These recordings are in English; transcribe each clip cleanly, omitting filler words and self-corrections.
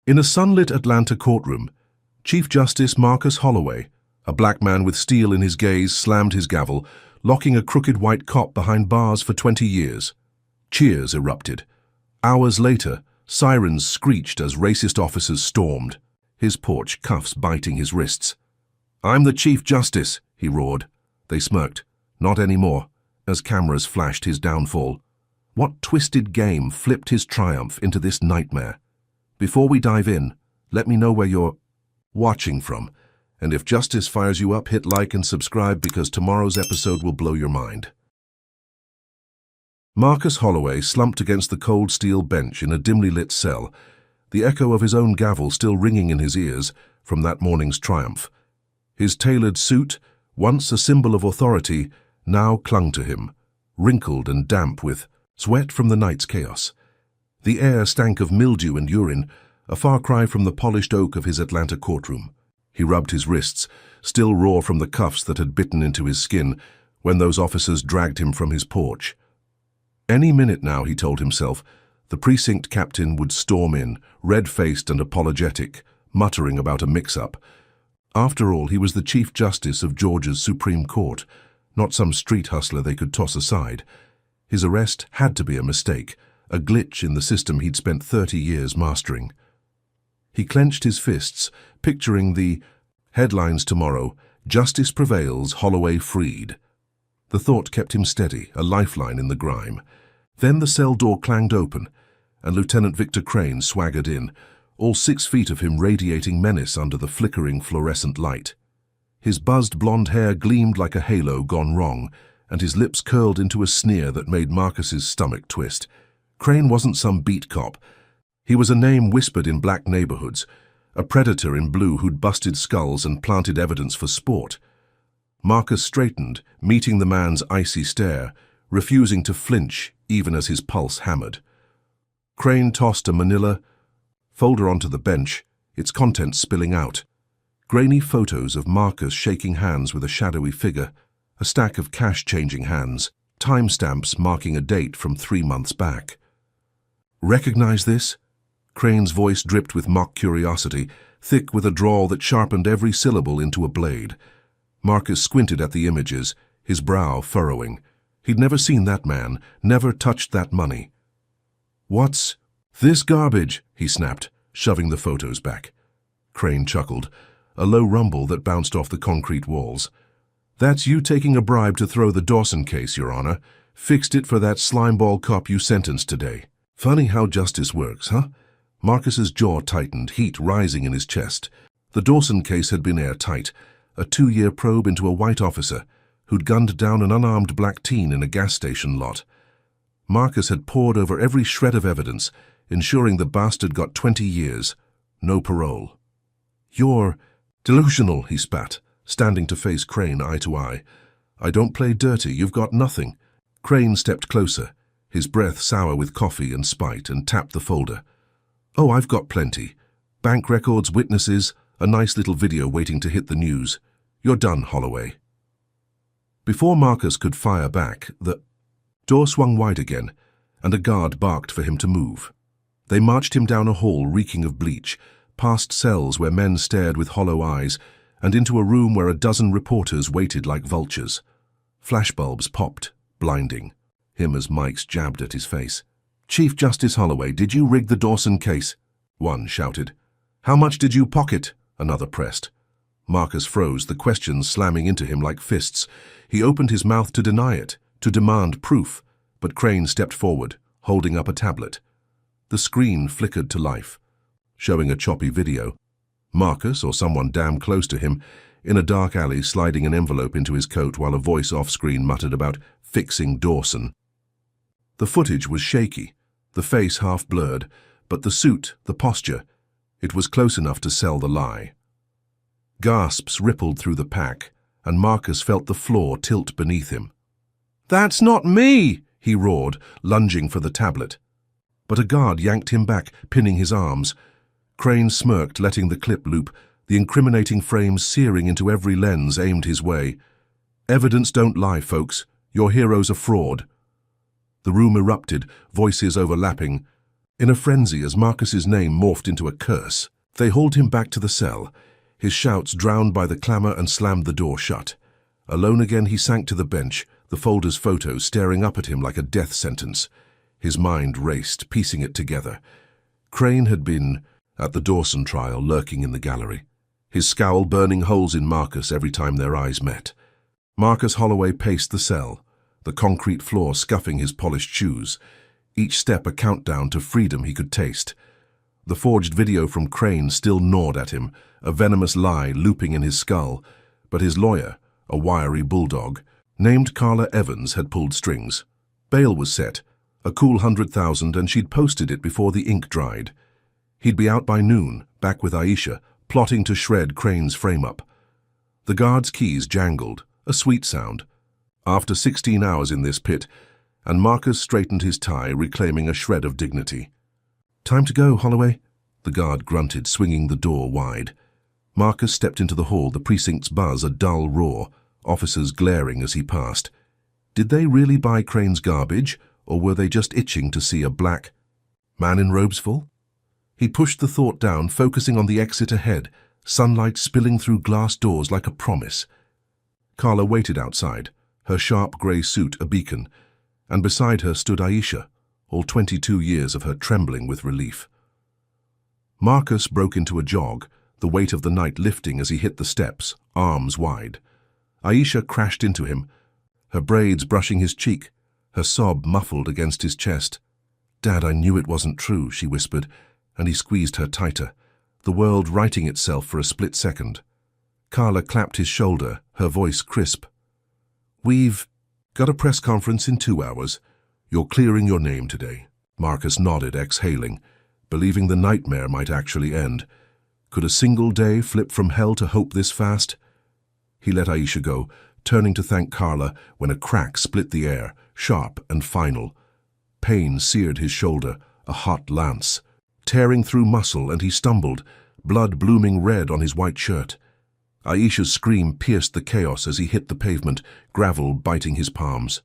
In a sunlit Atlanta courtroom, Chief Justice Marcus Holloway, a black man with steel in his gaze, slammed his gavel, locking a crooked white cop behind bars for 20 years. Cheers erupted. Hours later, sirens screeched as racist officers stormed, his porch cuffs biting his wrists. "I'm the Chief Justice," he roared. They smirked. Not anymore, as cameras flashed his downfall. What twisted game flipped his triumph into this nightmare? Before we dive in, let me know where you're watching from. And if justice fires you up, hit like and subscribe because tomorrow's episode will blow your mind. Marcus Holloway slumped against the cold steel bench in a dimly lit cell, the echo of his own gavel still ringing in his ears from that morning's triumph. His tailored suit, once a symbol of authority, now clung to him, wrinkled and damp with sweat from the night's chaos. The air stank of mildew and urine, a far cry from the polished oak of his Atlanta courtroom. He rubbed his wrists, still raw from the cuffs that had bitten into his skin when those officers dragged him from his porch. Any minute now, he told himself, the precinct captain would storm in, red-faced and apologetic, muttering about a mix-up. After all, he was the Chief Justice of Georgia's Supreme Court, not some street hustler they could toss aside. His arrest had to be a mistake, a glitch in the system he'd spent 30 years mastering. He clenched his fists, picturing the headlines tomorrow, "Justice prevails, Holloway freed." The thought kept him steady, a lifeline in the grime. Then the cell door clanged open, and Lieutenant Victor Crane swaggered in, all 6 feet of him radiating menace under the flickering fluorescent light. His buzzed blonde hair gleamed like a halo gone wrong, and his lips curled into a sneer that made Marcus's stomach twist. Crane wasn't some beat cop. He was a name whispered in black neighborhoods, a predator in blue who'd busted skulls and planted evidence for sport. Marcus straightened, meeting the man's icy stare, refusing to flinch even as his pulse hammered. Crane tossed a manila folder onto the bench, its contents spilling out. Grainy photos of Marcus shaking hands with a shadowy figure, a stack of cash-changing hands, timestamps marking a date from 3 months back. "Recognize this?" Crane's voice dripped with mock curiosity, thick with a drawl that sharpened every syllable into a blade. Marcus squinted at the images, his brow furrowing. He'd never seen that man, never touched that money. "What's this garbage?" he snapped, shoving the photos back. Crane chuckled, a low rumble that bounced off the concrete walls. "That's you taking a bribe to throw the Dawson case, Your Honor. Fixed it for that slimeball cop you sentenced today. Funny how justice works, huh?" Marcus's jaw tightened, heat rising in his chest. The Dawson case had been airtight, a 2-year probe into a white officer who'd gunned down an unarmed black teen in a gas station lot. Marcus had pored over every shred of evidence, ensuring the bastard got 20 years, no parole. "You're delusional," he spat, standing to face Crane eye to eye. "I don't play dirty, you've got nothing." Crane stepped closer, his breath sour with coffee and spite, and tapped the folder. "Oh, I've got plenty. Bank records, witnesses, a nice little video waiting to hit the news. You're done, Holloway." Before Marcus could fire back, the door swung wide again, and a guard barked for him to move. They marched him down a hall reeking of bleach, past cells where men stared with hollow eyes, and into a room where a dozen reporters waited like vultures. Flashbulbs popped, blinding him as mics jabbed at his face. "Chief Justice Holloway, did you rig the Dawson case?" one shouted. "How much did you pocket?" another pressed. Marcus froze, the questions slamming into him like fists. He opened his mouth to deny it, to demand proof, but Crane stepped forward, holding up a tablet. The screen flickered to life, showing a choppy video. Marcus, or someone damn close to him, in a dark alley sliding an envelope into his coat while a voice off-screen muttered about fixing Dawson. The footage was shaky, the face half blurred, but the suit, the posture, it was close enough to sell the lie. Gasps rippled through the pack, and Marcus felt the floor tilt beneath him. "That's not me!" he roared, lunging for the tablet. But a guard yanked him back, pinning his arms. Crane smirked, letting the clip loop, the incriminating frames searing into every lens aimed his way. "Evidence don't lie, folks. Your hero's a fraud." The room erupted, voices overlapping. In a frenzy as Marcus's name morphed into a curse, they hauled him back to the cell, his shouts drowned by the clamor, and slammed the door shut. Alone again, he sank to the bench, the folder's photo staring up at him like a death sentence. His mind raced, piecing it together. Crane had been at the Dawson trial, lurking in the gallery, his scowl burning holes in Marcus every time their eyes met. Marcus Holloway paced the cell, the concrete floor scuffing his polished shoes, each step a countdown to freedom he could taste. The forged video from Crane still gnawed at him, a venomous lie looping in his skull, but his lawyer, a wiry bulldog, named Carla Evans, had pulled strings. Bail was set, a cool 100,000, and she'd posted it before the ink dried. He'd be out by noon, back with Aisha, plotting to shred Crane's frame-up. The guard's keys jangled, a sweet sound. After 16 hours in this pit, and Marcus straightened his tie, reclaiming a shred of dignity. "Time to go, Holloway," the guard grunted, swinging the door wide. Marcus stepped into the hall, the precinct's buzz a dull roar, officers glaring as he passed. Did they really buy Crane's garbage, or were they just itching to see a black man in robes full? He pushed the thought down, focusing on the exit ahead, sunlight spilling through glass doors like a promise. Carla waited outside, her sharp grey suit a beacon, and beside her stood Aisha, all 22 years of her trembling with relief. Marcus broke into a jog, the weight of the night lifting as he hit the steps, arms wide. Aisha crashed into him, her braids brushing his cheek, her sob muffled against his chest. "Dad, I knew it wasn't true," she whispered, and he squeezed her tighter, the world righting itself for a split second. Carla clapped his shoulder, her voice crisp. "We've got a press conference in 2 hours. You're clearing your name today." Marcus nodded, exhaling, believing the nightmare might actually end. Could a single day flip from hell to hope this fast? He let Aisha go, turning to thank Carla when a crack split the air, sharp and final. Pain seared his shoulder, a hot lance, tearing through muscle, and he stumbled, blood blooming red on his white shirt. Aisha's scream pierced the chaos as he hit the pavement, gravel biting his palms.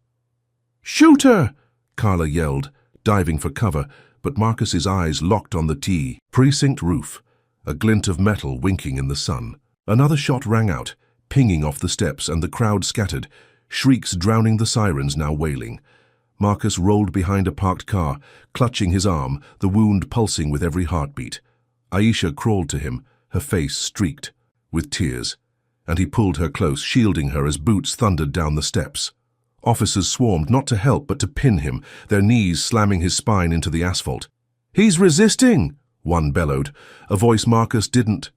"Shoot her!" Carla yelled, diving for cover, but Marcus's eyes locked on the T precinct roof, a glint of metal winking in the sun. Another shot rang out, pinging off the steps, and the crowd scattered, shrieks drowning the sirens now wailing. Marcus rolled behind a parked car, clutching his arm, the wound pulsing with every heartbeat. Aisha crawled to him, her face streaked with tears, and he pulled her close, shielding her as boots thundered down the steps. Officers swarmed, not to help but to pin him, their knees slamming his spine into the asphalt. "He's resisting!" one bellowed, a voice Marcus didn't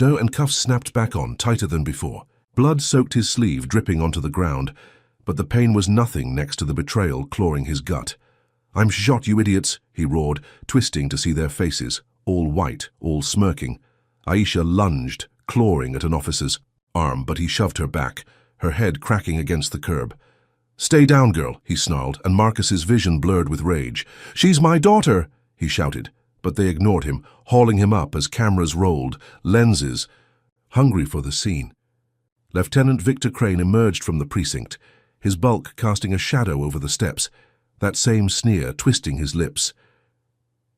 know, and cuffs snapped back on, tighter than before. Blood soaked his sleeve, dripping onto the ground, but the pain was nothing next to the betrayal clawing his gut. "I'm shot, you idiots," he roared, twisting to see their faces, all white, all smirking. Aisha lunged, clawing at an officer's arm, but he shoved her back, her head cracking against the curb. "Stay down, girl," he snarled, and Marcus's vision blurred with rage. "She's my daughter," he shouted, but they ignored him, hauling him up as cameras rolled, lenses, hungry for the scene. Lieutenant Victor Crane emerged from the precinct, his bulk casting a shadow over the steps, that same sneer twisting his lips.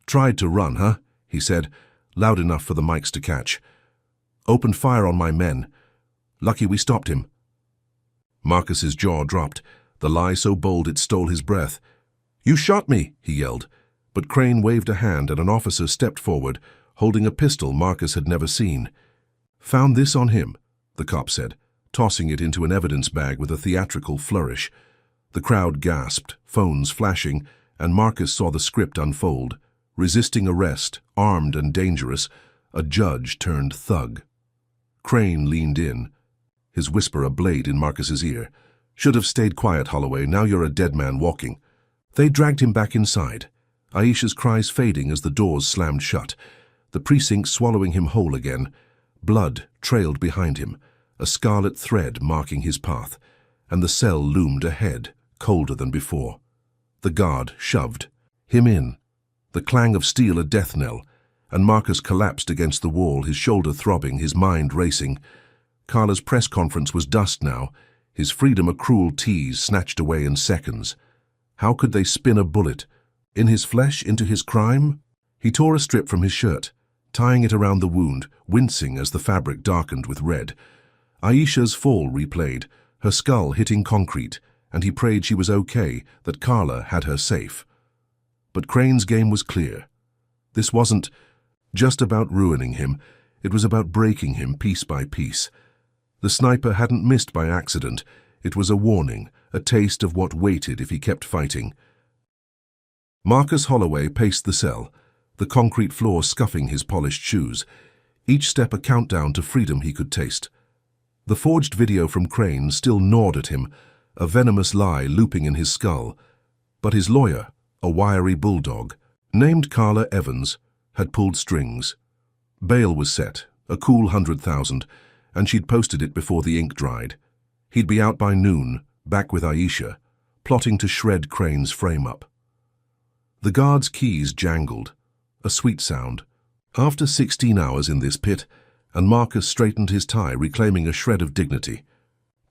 "Tried to run, huh?" he said, loud enough for the mics to catch. "Opened fire on my men. Lucky we stopped him." Marcus's jaw dropped, the lie so bold it stole his breath. "You shot me," he yelled, but Crane waved a hand and an officer stepped forward, holding a pistol Marcus had never seen. "Found this on him," the cop said, tossing it into an evidence bag with a theatrical flourish. The crowd gasped, phones flashing, and Marcus saw the script unfold. Resisting arrest, armed and dangerous, a judge turned thug. Crane leaned in, his whisper a blade in Marcus's ear. "Should have stayed quiet, Holloway. Now you're a dead man walking." They dragged him back inside, Aisha's cries fading as the doors slammed shut, the precinct swallowing him whole again. Blood trailed behind him, a scarlet thread marking his path, and the cell loomed ahead, colder than before. The guard shoved him in, the clang of steel a death knell, and Marcus collapsed against the wall, his shoulder throbbing, his mind racing. Carla's press conference was dust now, his freedom a cruel tease snatched away in seconds. How could they spin a bullet, In his flesh into his crime? He tore a strip from his shirt, tying it around the wound, wincing as the fabric darkened with red. Aisha's fall replayed, her skull hitting concrete, and he prayed she was okay, that Carla had her safe. But Crane's game was clear. This wasn't just about ruining him, it was about breaking him piece by piece. The sniper hadn't missed by accident. It was a warning, a taste of what waited if he kept fighting. Marcus Holloway paced the cell, the concrete floor scuffing his polished shoes, each step a countdown to freedom he could taste. The forged video from Crane still gnawed at him, a venomous lie looping in his skull. But his lawyer, a wiry bulldog, named Carla Evans, had pulled strings. Bail was set, a cool 100,000, and she'd posted it before the ink dried. He'd be out by noon, back with Aisha, plotting to shred Crane's frame-up. The guard's keys jangled, a sweet sound. After 16 hours in this pit, and Marcus straightened his tie, reclaiming a shred of dignity.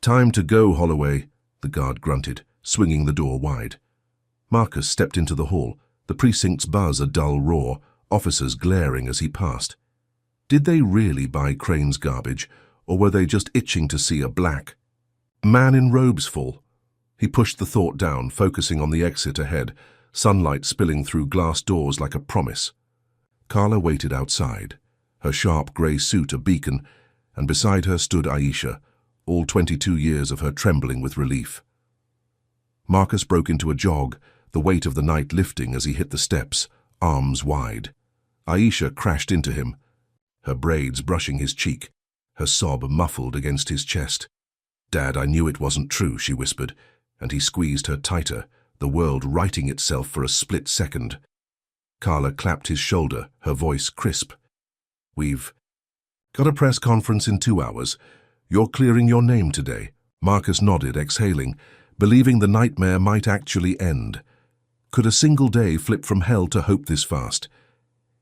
"Time to go, Holloway," the guard grunted, swinging the door wide. Marcus stepped into the hall, the precinct's buzz a dull roar, officers glaring as he passed. Did they really buy Crane's garbage, or were they just itching to see a black man in robes fall? He pushed the thought down, focusing on the exit ahead, sunlight spilling through glass doors like a promise. Carla waited outside, her sharp grey suit a beacon, and beside her stood Aisha, all 22 years of her trembling with relief. Marcus broke into a jog, the weight of the night lifting as he hit the steps, arms wide. Aisha crashed into him, her braids brushing his cheek, her sob muffled against his chest. "Dad, I knew it wasn't true," she whispered, and he squeezed her tighter, the world righting itself for a split second. Carla clapped his shoulder, her voice crisp. "We've got a press conference in 2 hours. You're clearing your name today." Marcus nodded, exhaling, believing the nightmare might actually end. Could a single day flip from hell to hope this fast?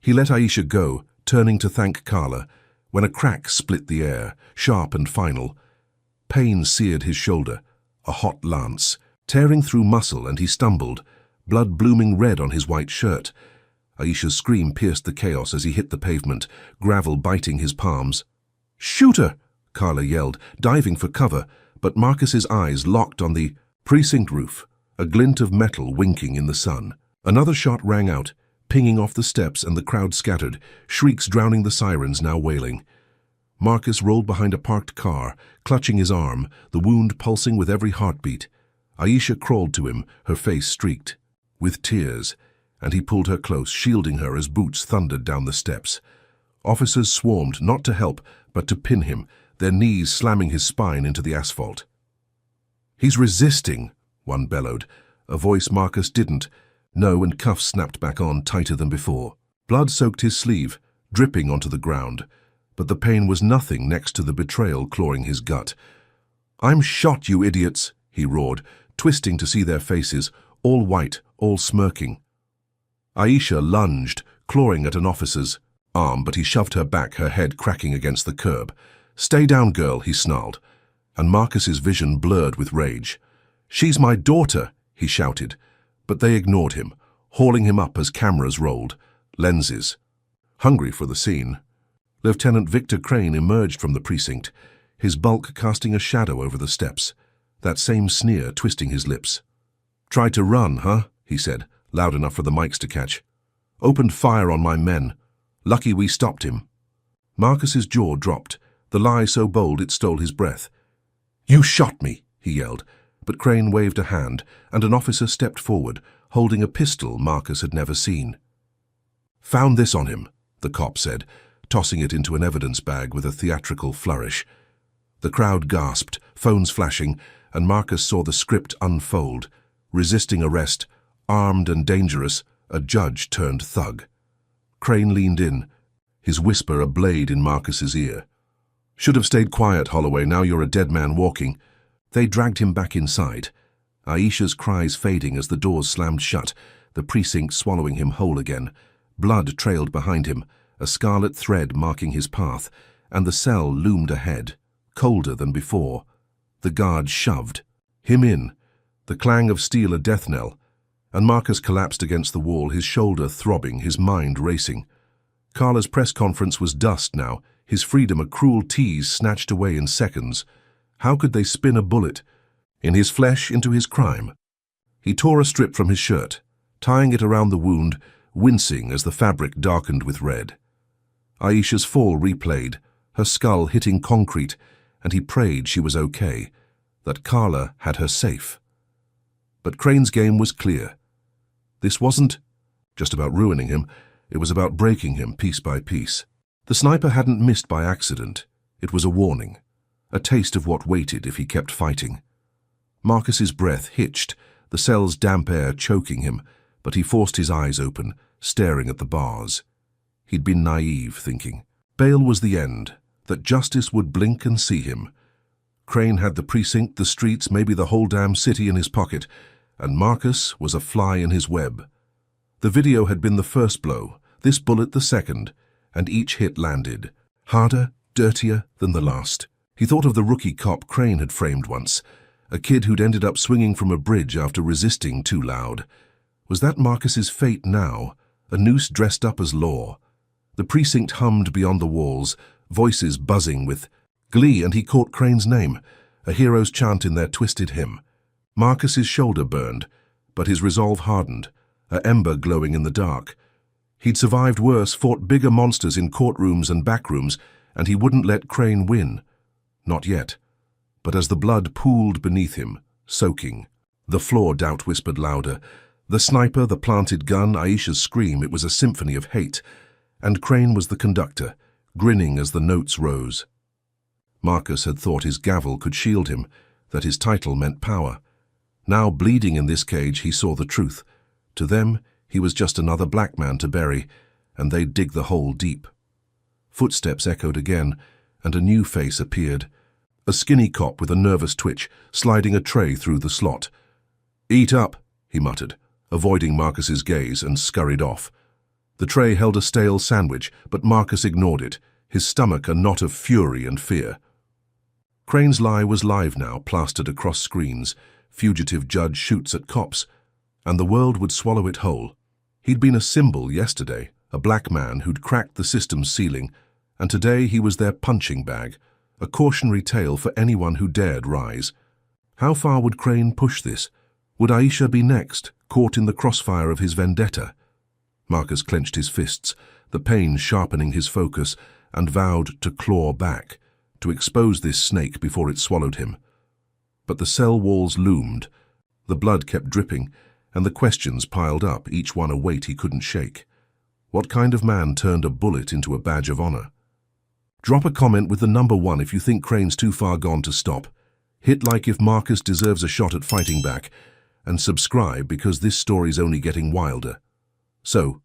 He let Aisha go, turning to thank Carla, when a crack split the air, sharp and final. Pain seared his shoulder, a hot lance, tearing through muscle, and he stumbled, blood blooming red on his white shirt. Aisha's scream pierced the chaos as he hit the pavement, gravel biting his palms. "Shoot her!" Carla yelled, diving for cover, but Marcus's eyes locked on the precinct roof, a glint of metal winking in the sun. Another shot rang out, pinging off the steps, and the crowd scattered, shrieks drowning the sirens now wailing. Marcus rolled behind a parked car, clutching his arm, the wound pulsing with every heartbeat. Aisha crawled to him, her face streaked with tears, and he pulled her close, shielding her as boots thundered down the steps. Officers swarmed, not to help, but to pin him, their knees slamming his spine into the asphalt. "He's resisting," one bellowed, a voice Marcus didn't know, and cuffs snapped back on tighter than before. Blood soaked his sleeve, dripping onto the ground, but the pain was nothing next to the betrayal clawing his gut. "I'm shot, you idiots," he roared, twisting to see their faces, all white, all smirking. Aisha lunged, clawing at an officer's arm, but he shoved her back, her head cracking against the curb. "Stay down, girl," he snarled, and Marcus's vision blurred with rage. "She's my daughter," he shouted, but they ignored him, hauling him up as cameras rolled, lenses. Hungry for the scene, Lieutenant Victor Crane emerged from the precinct, his bulk casting a shadow over the steps, that same sneer twisting his lips. "Tried to run, huh?" he said, loud enough for the mics to catch. "Opened fire on my men. Lucky we stopped him." Marcus's jaw dropped, the lie so bold it stole his breath. "You shot me," he yelled, but Crane waved a hand, and an officer stepped forward, holding a pistol Marcus had never seen. "Found this on him," the cop said, tossing it into an evidence bag with a theatrical flourish. The crowd gasped, phones flashing, and Marcus saw the script unfold. Resisting arrest, armed and dangerous, a judge turned thug. Crane leaned in, his whisper a blade in Marcus's ear. "Should have stayed quiet, Holloway, now you're a dead man walking." They dragged him back inside, Aisha's cries fading as the doors slammed shut, the precinct swallowing him whole again. Blood trailed behind him, a scarlet thread marking his path, and the cell loomed ahead, colder than before. The guard shoved him in, the clang of steel a death knell, and Marcus collapsed against the wall, his shoulder throbbing, his mind racing. Carla's press conference was dust now, his freedom a cruel tease snatched away in seconds. How could they spin a bullet in his flesh into his crime? He tore a strip from his shirt, tying it around the wound, wincing as the fabric darkened with red. Aisha's fall replayed, her skull hitting concrete, and he prayed she was okay, that Carla had her safe. But Crane's game was clear. This wasn't just about ruining him, it was about breaking him piece by piece. The sniper hadn't missed by accident. It was a warning, a taste of what waited if he kept fighting. Marcus's breath hitched, the cell's damp air choking him, but he forced his eyes open, staring at the bars. He'd been naive, thinking bail was the end, that justice would blink and see him. Crane had the precinct, the streets, maybe the whole damn city in his pocket, and Marcus was a fly in his web. The video had been the first blow, this bullet the second, and each hit landed, harder, dirtier than the last. He thought of the rookie cop Crane had framed once, a kid who'd ended up swinging from a bridge after resisting too loud. Was that Marcus's fate now, a noose dressed up as law? The precinct hummed beyond the walls, voices buzzing with glee, and he caught Crane's name, a hero's chant in their twisted hymn. Marcus's shoulder burned, but his resolve hardened, an ember glowing in the dark. He'd survived worse, fought bigger monsters in courtrooms and backrooms, and he wouldn't let Crane win. Not yet. But as the blood pooled beneath him, soaking, the floor doubt whispered louder. The sniper, the planted gun, Aisha's scream, it was a symphony of hate, and Crane was the conductor, grinning as the notes rose. Marcus had thought his gavel could shield him, that his title meant power. Now, bleeding in this cage, he saw the truth. To them, he was just another black man to bury, and they'd dig the hole deep. Footsteps echoed again, and a new face appeared. A skinny cop with a nervous twitch, sliding a tray through the slot. "Eat up," he muttered, avoiding Marcus's gaze, and scurried off. The tray held a stale sandwich, but Marcus ignored it, his stomach a knot of fury and fear. Crane's lie was live now, plastered across screens. Fugitive judge shoots at cops, and the world would swallow it whole. He'd been a symbol yesterday, a black man who'd cracked the system's ceiling, and today he was their punching bag, a cautionary tale for anyone who dared rise. How far would Crane push this? Would Aisha be next, caught in the crossfire of his vendetta? Marcus clenched his fists, the pain sharpening his focus, and vowed to claw back, to expose this snake before it swallowed him. But the cell walls loomed, the blood kept dripping, and the questions piled up, each one a weight he couldn't shake. What kind of man turned a bullet into a badge of honor? Drop a comment with the number 1 if you think Crane's too far gone to stop. Hit like if Marcus deserves a shot at fighting back, and subscribe because this story's only getting wilder. So,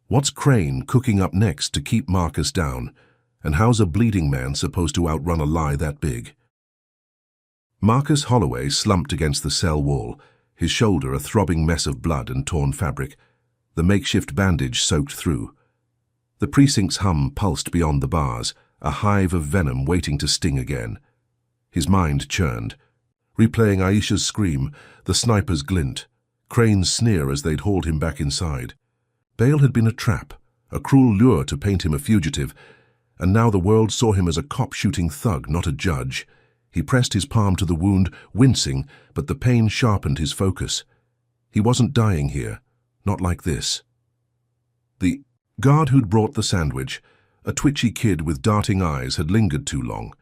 what's Crane cooking up next to keep Marcus down, and how's a bleeding man supposed to outrun a lie that big? Marcus Holloway slumped against the cell wall, his shoulder a throbbing mess of blood and torn fabric, the makeshift bandage soaked through. The precinct's hum pulsed beyond the bars, a hive of venom waiting to sting again. His mind churned, replaying Aisha's scream, the sniper's glint, Crane's sneer as they'd hauled him back inside. Bail had been a trap, a cruel lure to paint him a fugitive, and now the world saw him as a cop-shooting thug, not a judge. He pressed his palm to the wound, wincing, but the pain sharpened his focus. He wasn't dying here, not like this. The guard who'd brought the sandwich, a twitchy kid with darting eyes, had lingered too long,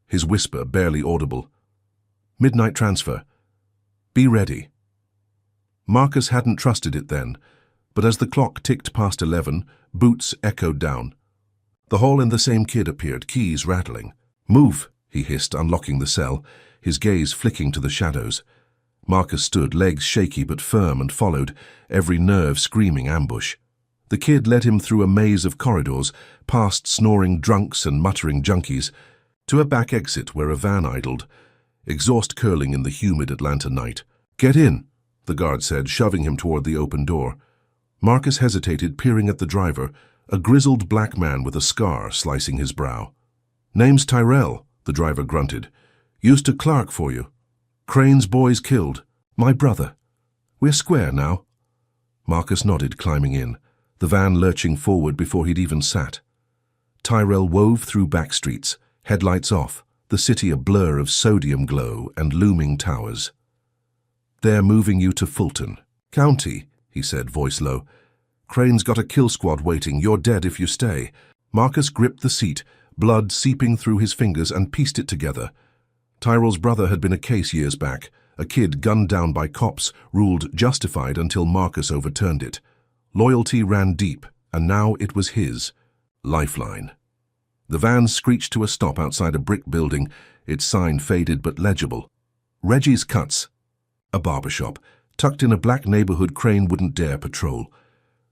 his whisper barely audible. "Midnight transfer. Be ready." Marcus hadn't trusted it then, but as the clock ticked past 11, boots echoed down. The hall and the same kid appeared, keys rattling. "Move," he hissed, unlocking the cell, his gaze flicking to the shadows. Marcus stood, legs shaky but firm, and followed, every nerve screaming ambush. The kid led him through a maze of corridors, past snoring drunks and muttering junkies, to a back exit where a van idled, exhaust curling in the humid Atlanta night. "Get in," the guard said, shoving him toward the open door. Marcus hesitated, peering at the driver, a grizzled black man with a scar slicing his brow. "Name's Tyrell," the driver grunted. "Used to clerk for you. Crane's boys killed. My brother. We're square now." Marcus nodded, climbing in, the van lurching forward before he'd even sat. Tyrell wove through back streets, headlights off, the city a blur of sodium glow and looming towers. "They're moving you to Fulton County," he said, voice low. "Crane's got a kill squad waiting. You're dead if you stay." Marcus gripped the seat, blood seeping through his fingers, and pieced it together. Tyrell's brother had been a case years back, a kid gunned down by cops, ruled justified until Marcus overturned it. Loyalty ran deep, and now it was his lifeline. The van screeched to a stop outside a brick building, its sign faded but legible. Reggie's Cuts, a barbershop, tucked in a black neighborhood Crane wouldn't dare patrol.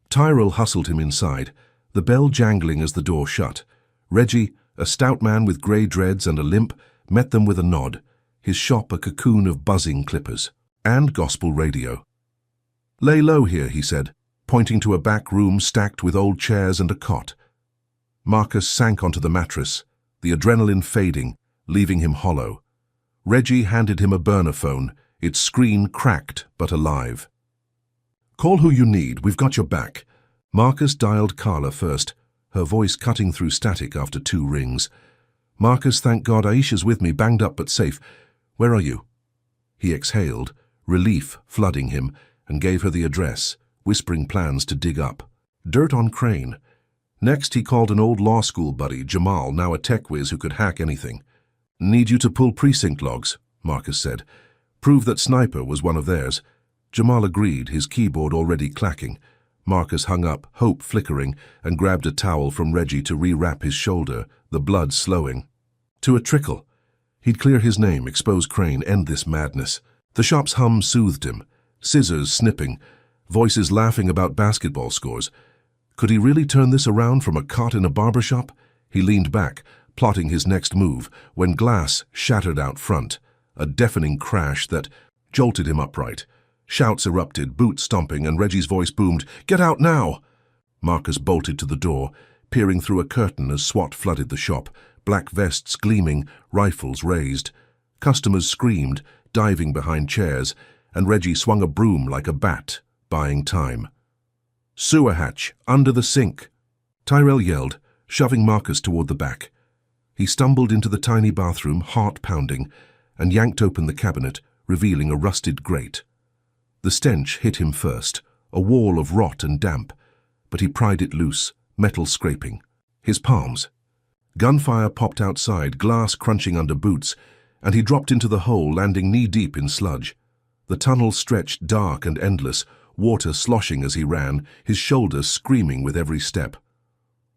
Tyrell hustled him inside, the bell jangling as the door shut. Reggie, a stout man with grey dreads and a limp, met them with a nod, his shop a cocoon of buzzing clippers and gospel radio. "Lay low here," he said, pointing to a back room stacked with old chairs and a cot. Marcus sank onto the mattress, the adrenaline fading, leaving him hollow. Reggie handed him a burner phone, its screen cracked but alive. "Call who you need, we've got your back." Marcus dialed Carla first, her voice cutting through static after 2 rings. "Marcus, thank God Aisha's with me, banged up but safe. Where are you?" He exhaled, relief flooding him, and gave her the address, whispering plans to dig up. Dirt on Crane. Next, he called an old law school buddy, Jamal, now a tech whiz who could hack anything. "Need you to pull precinct logs," Marcus said. "Prove that Sniper was one of theirs." Jamal agreed, his keyboard already clacking. Marcus hung up, hope flickering, and grabbed a towel from Reggie to rewrap his shoulder, the blood slowing. To a trickle. He'd clear his name, expose Crane, end this madness. The shop's hum soothed him, scissors snipping, voices laughing about basketball scores. Could he really turn this around from a cot in a barbershop? He leaned back, plotting his next move, when glass shattered out front, a deafening crash that jolted him upright. Shouts erupted, boots stomping, and Reggie's voice boomed, "Get out now!" Marcus bolted to the door, peering through a curtain as SWAT flooded the shop, black vests gleaming, rifles raised. Customers screamed, diving behind chairs, and Reggie swung a broom like a bat, buying time. "Sewer hatch, under the sink!" Tyrell yelled, shoving Marcus toward the back. He stumbled into the tiny bathroom, heart pounding, and yanked open the cabinet, revealing a rusted grate. The stench hit him first, a wall of rot and damp, but he pried it loose, metal scraping. His palms. Gunfire popped outside, glass crunching under boots, and he dropped into the hole, landing knee-deep in sludge. The tunnel stretched dark and endless, water sloshing as he ran, his shoulders screaming with every step.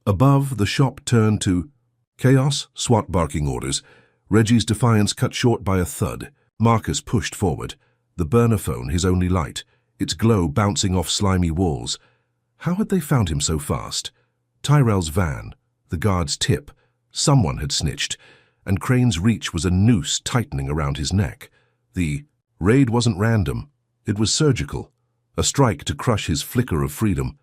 Above, the shop turned to chaos, SWAT barking orders, Reggie's defiance cut short by a thud. Marcus pushed forward, the burner phone his only light, its glow bouncing off slimy walls. How had they found him so fast? Tyrell's van, the guard's tip, someone had snitched, and Crane's reach was a noose tightening around his neck. The raid wasn't random, it was surgical, a strike to crush his flicker of freedom.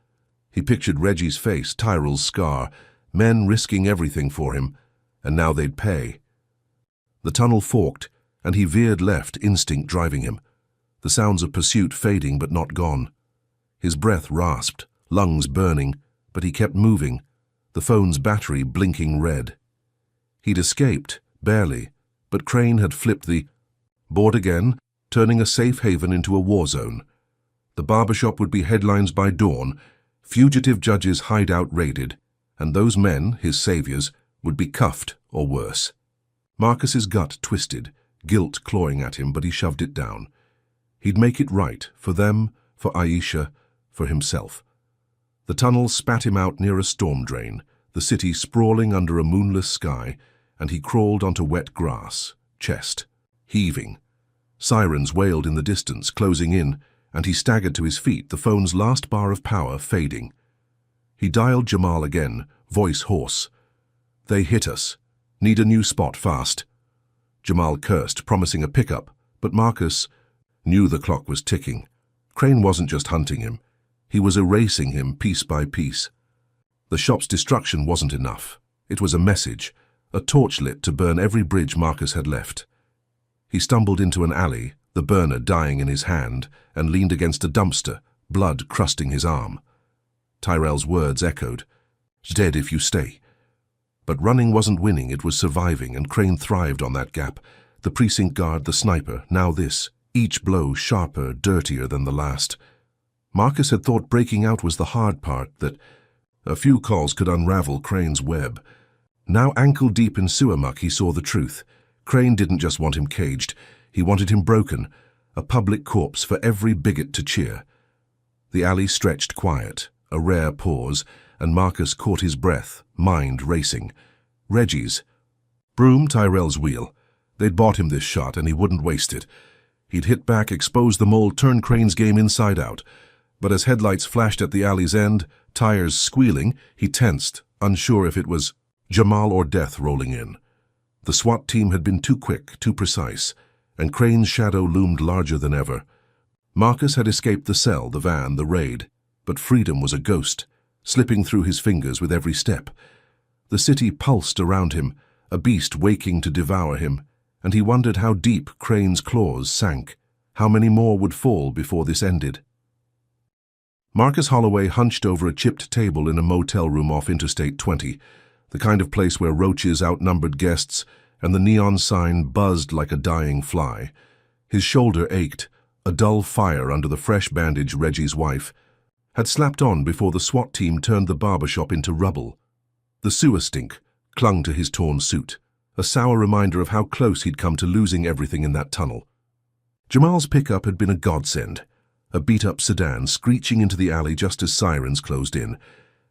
He pictured Reggie's face, Tyrell's scar, men risking everything for him, and now they'd pay. The tunnel forked, and he veered left, instinct driving him, the sounds of pursuit fading but not gone. His breath rasped, lungs burning, but he kept moving, the phone's battery blinking red. He'd escaped, barely, but Crane had flipped the board again, turning a safe haven into a war zone. The barbershop would be headlines by dawn, fugitive judges' hideout raided, and those men, his saviors, would be cuffed or worse. Marcus's gut twisted, guilt clawing at him, but he shoved it down. He'd make it right, for them, for Aisha, for himself. The tunnel spat him out near a storm drain, the city sprawling under a moonless sky, and he crawled onto wet grass, chest heaving. Sirens wailed in the distance, closing in, and he staggered to his feet, the phone's last bar of power fading. He dialed Jamal again, voice hoarse. "They hit us. Need a new spot fast." Jamal cursed, promising a pickup, but Marcus knew the clock was ticking. Crane wasn't just hunting him. He was erasing him piece by piece. The shop's destruction wasn't enough. It was a message, a torch lit to burn every bridge Marcus had left. He stumbled into an alley, the burner dying in his hand, and leaned against a dumpster, blood crusting his arm. Tyrell's words echoed, "Dead if you stay." But running wasn't winning, it was surviving, and Crane thrived on that gap. The precinct guard, the sniper, now this, each blow sharper, dirtier than the last. Marcus had thought breaking out was the hard part, that a few calls could unravel Crane's web. Now ankle-deep in sewer muck, he saw the truth. Crane didn't just want him caged, he wanted him broken, a public corpse for every bigot to cheer. The alley stretched quiet, a rare pause, and Marcus caught his breath, mind racing. Reggie's. Broom, Tyrell's wheel. They'd bought him this shot, and he wouldn't waste it. He'd hit back, expose the mole, turn Crane's game inside out. But as headlights flashed at the alley's end, tires squealing, he tensed, unsure if it was Jamal or death rolling in. The SWAT team had been too quick, too precise, and Crane's shadow loomed larger than ever. Marcus had escaped the cell, the van, the raid, but freedom was a ghost, slipping through his fingers with every step. The city pulsed around him, a beast waking to devour him, and he wondered how deep Crane's claws sank, how many more would fall before this ended. Marcus Holloway hunched over a chipped table in a motel room off Interstate 20, the kind of place where roaches outnumbered guests and the neon sign buzzed like a dying fly. His shoulder ached, a dull fire under the fresh bandage Reggie's wife had slapped on before the SWAT team turned the barbershop into rubble. The sewer stink clung to his torn suit, a sour reminder of how close he'd come to losing everything in that tunnel. Jamal's pickup had been a godsend, a beat-up sedan screeching into the alley just as sirens closed in.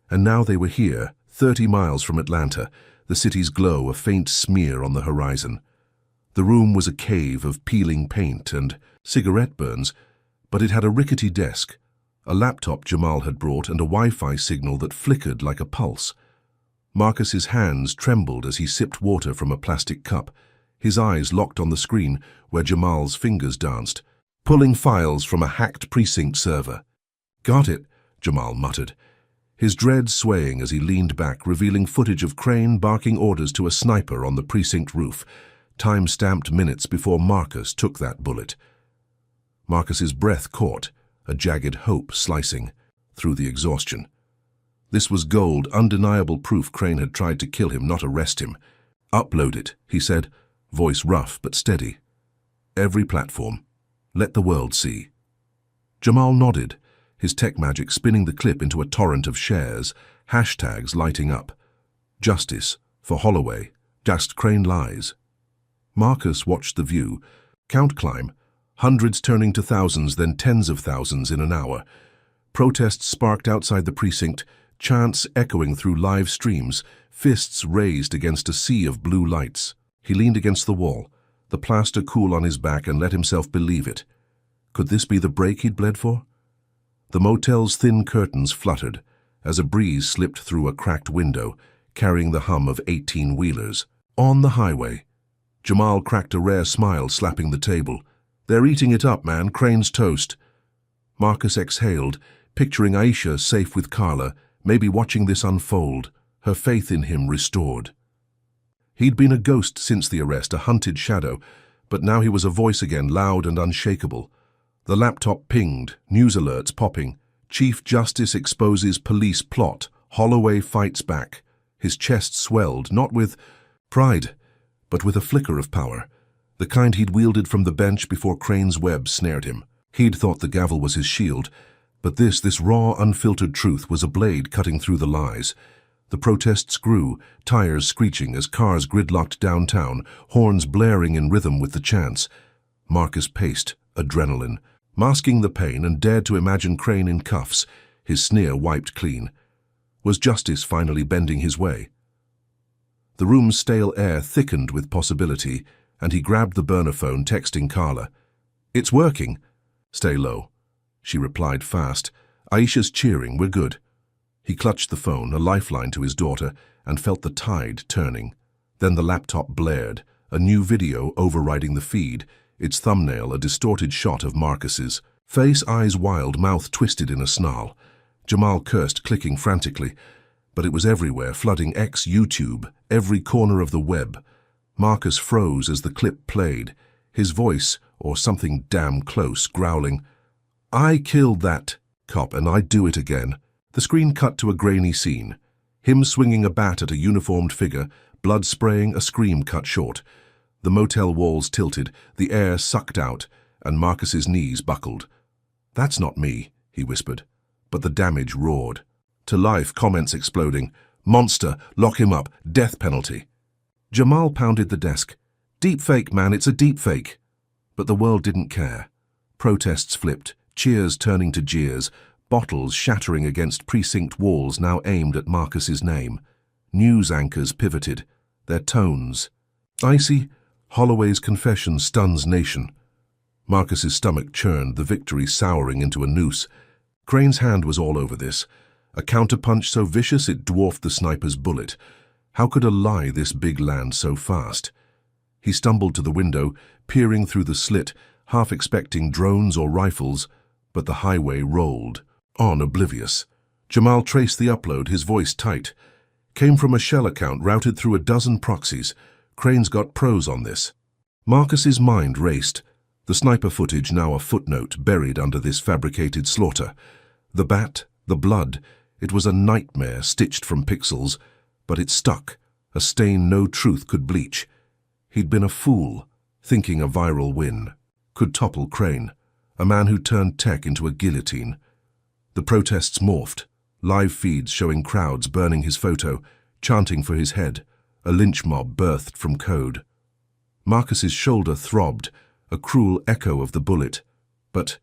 And now they were here, 30 miles from Atlanta, the city's glow a faint smear on the horizon. The room was a cave of peeling paint and cigarette burns, but it had a rickety desk, a laptop Jamal had brought, and a Wi-Fi signal that flickered like a pulse. Marcus's hands trembled as he sipped water from a plastic cup, his eyes locked on the screen where Jamal's fingers danced, pulling files from a hacked precinct server. "Got it," Jamal muttered, his dread swaying as he leaned back, revealing footage of Crane barking orders to a sniper on the precinct roof, time-stamped minutes before Marcus took that bullet. Marcus's breath caught, a jagged hope slicing through the exhaustion. This was gold, undeniable proof Crane had tried to kill him, not arrest him. "Upload it," he said, voice rough but steady. "Every platform. Let the world see." Jamal nodded, his tech magic spinning the clip into a torrent of shares, hashtags lighting up. Justice for Holloway, just Crane lies. Marcus watched the view, count climb, hundreds turning to thousands, then tens of thousands in an hour. Protests sparked outside the precinct, chants echoing through live streams, fists raised against a sea of blue lights. He leaned against the wall, the plaster cool on his back, and let himself believe it. Could this be the break he'd bled for? The motel's thin curtains fluttered as a breeze slipped through a cracked window, carrying the hum of 18-wheelers. On the highway, Jamal cracked a rare smile, slapping the table. "They're eating it up, man. Crane's toast." Marcus exhaled, picturing Aisha safe with Carla, maybe watching this unfold, her faith in him restored. He'd been a ghost since the arrest, a hunted shadow, but now he was a voice again, loud and unshakable. The laptop pinged, news alerts popping. Chief Justice exposes police plot. Holloway fights back. His chest swelled, not with pride, but with a flicker of power, the kind he'd wielded from the bench before Crane's web snared him. He'd thought the gavel was his shield, but this raw, unfiltered truth was a blade cutting through the lies. The protests grew, tires screeching as cars gridlocked downtown, horns blaring in rhythm with the chants. Marcus paced, adrenaline, masking the pain, and dared to imagine Crane in cuffs, his sneer wiped clean. Was justice finally bending his way? The room's stale air thickened with possibility, and he grabbed the burner phone, texting Carla. "It's working." "Stay low," she replied fast. "Aisha's cheering, we're good." He clutched the phone, a lifeline to his daughter, and felt the tide turning. Then the laptop blared, a new video overriding the feed, its thumbnail a distorted shot of Marcus's face, eyes wild, mouth twisted in a snarl. Jamal cursed, clicking frantically, but it was everywhere, flooding YouTube, every corner of the web. Marcus froze as the clip played, his voice, or something damn close, growling, "I killed that." Cop, and I'd do it again. The screen cut to a grainy scene. Him swinging a bat at a uniformed figure, blood spraying, a scream cut short. The motel walls tilted, the air sucked out, and Marcus's knees buckled. "That's not me," he whispered. But the damage roared. To life, comments exploding. "Monster, lock him up, death penalty." Jamal pounded the desk. "Deep fake, man, it's a deep fake." But the world didn't care. Protests flipped, cheers turning to jeers, bottles shattering against precinct walls now aimed at Marcus's name. News anchors pivoted, their tones icy. Holloway's confession stuns nation. Marcus's stomach churned, the victory souring into a noose. Crane's hand was all over this. A counterpunch so vicious it dwarfed the sniper's bullet. How could a lie this big land so fast? He stumbled to the window, peering through the slit, half expecting drones or rifles, but the highway rolled on, oblivious. Jamal traced the upload, his voice tight. Came from a shell account routed through a dozen proxies. Crane's got pros on this. Marcus's mind raced. The sniper footage now a footnote buried under this fabricated slaughter. The bat, the blood, it was a nightmare stitched from pixels, but it stuck, a stain no truth could bleach. He'd been a fool, thinking a viral win could topple Crane, a man who turned tech into a guillotine. The protests morphed, live feeds showing crowds burning his photo, chanting for his head. A lynch mob birthed from code. Marcus's shoulder throbbed, a cruel echo of the bullet. But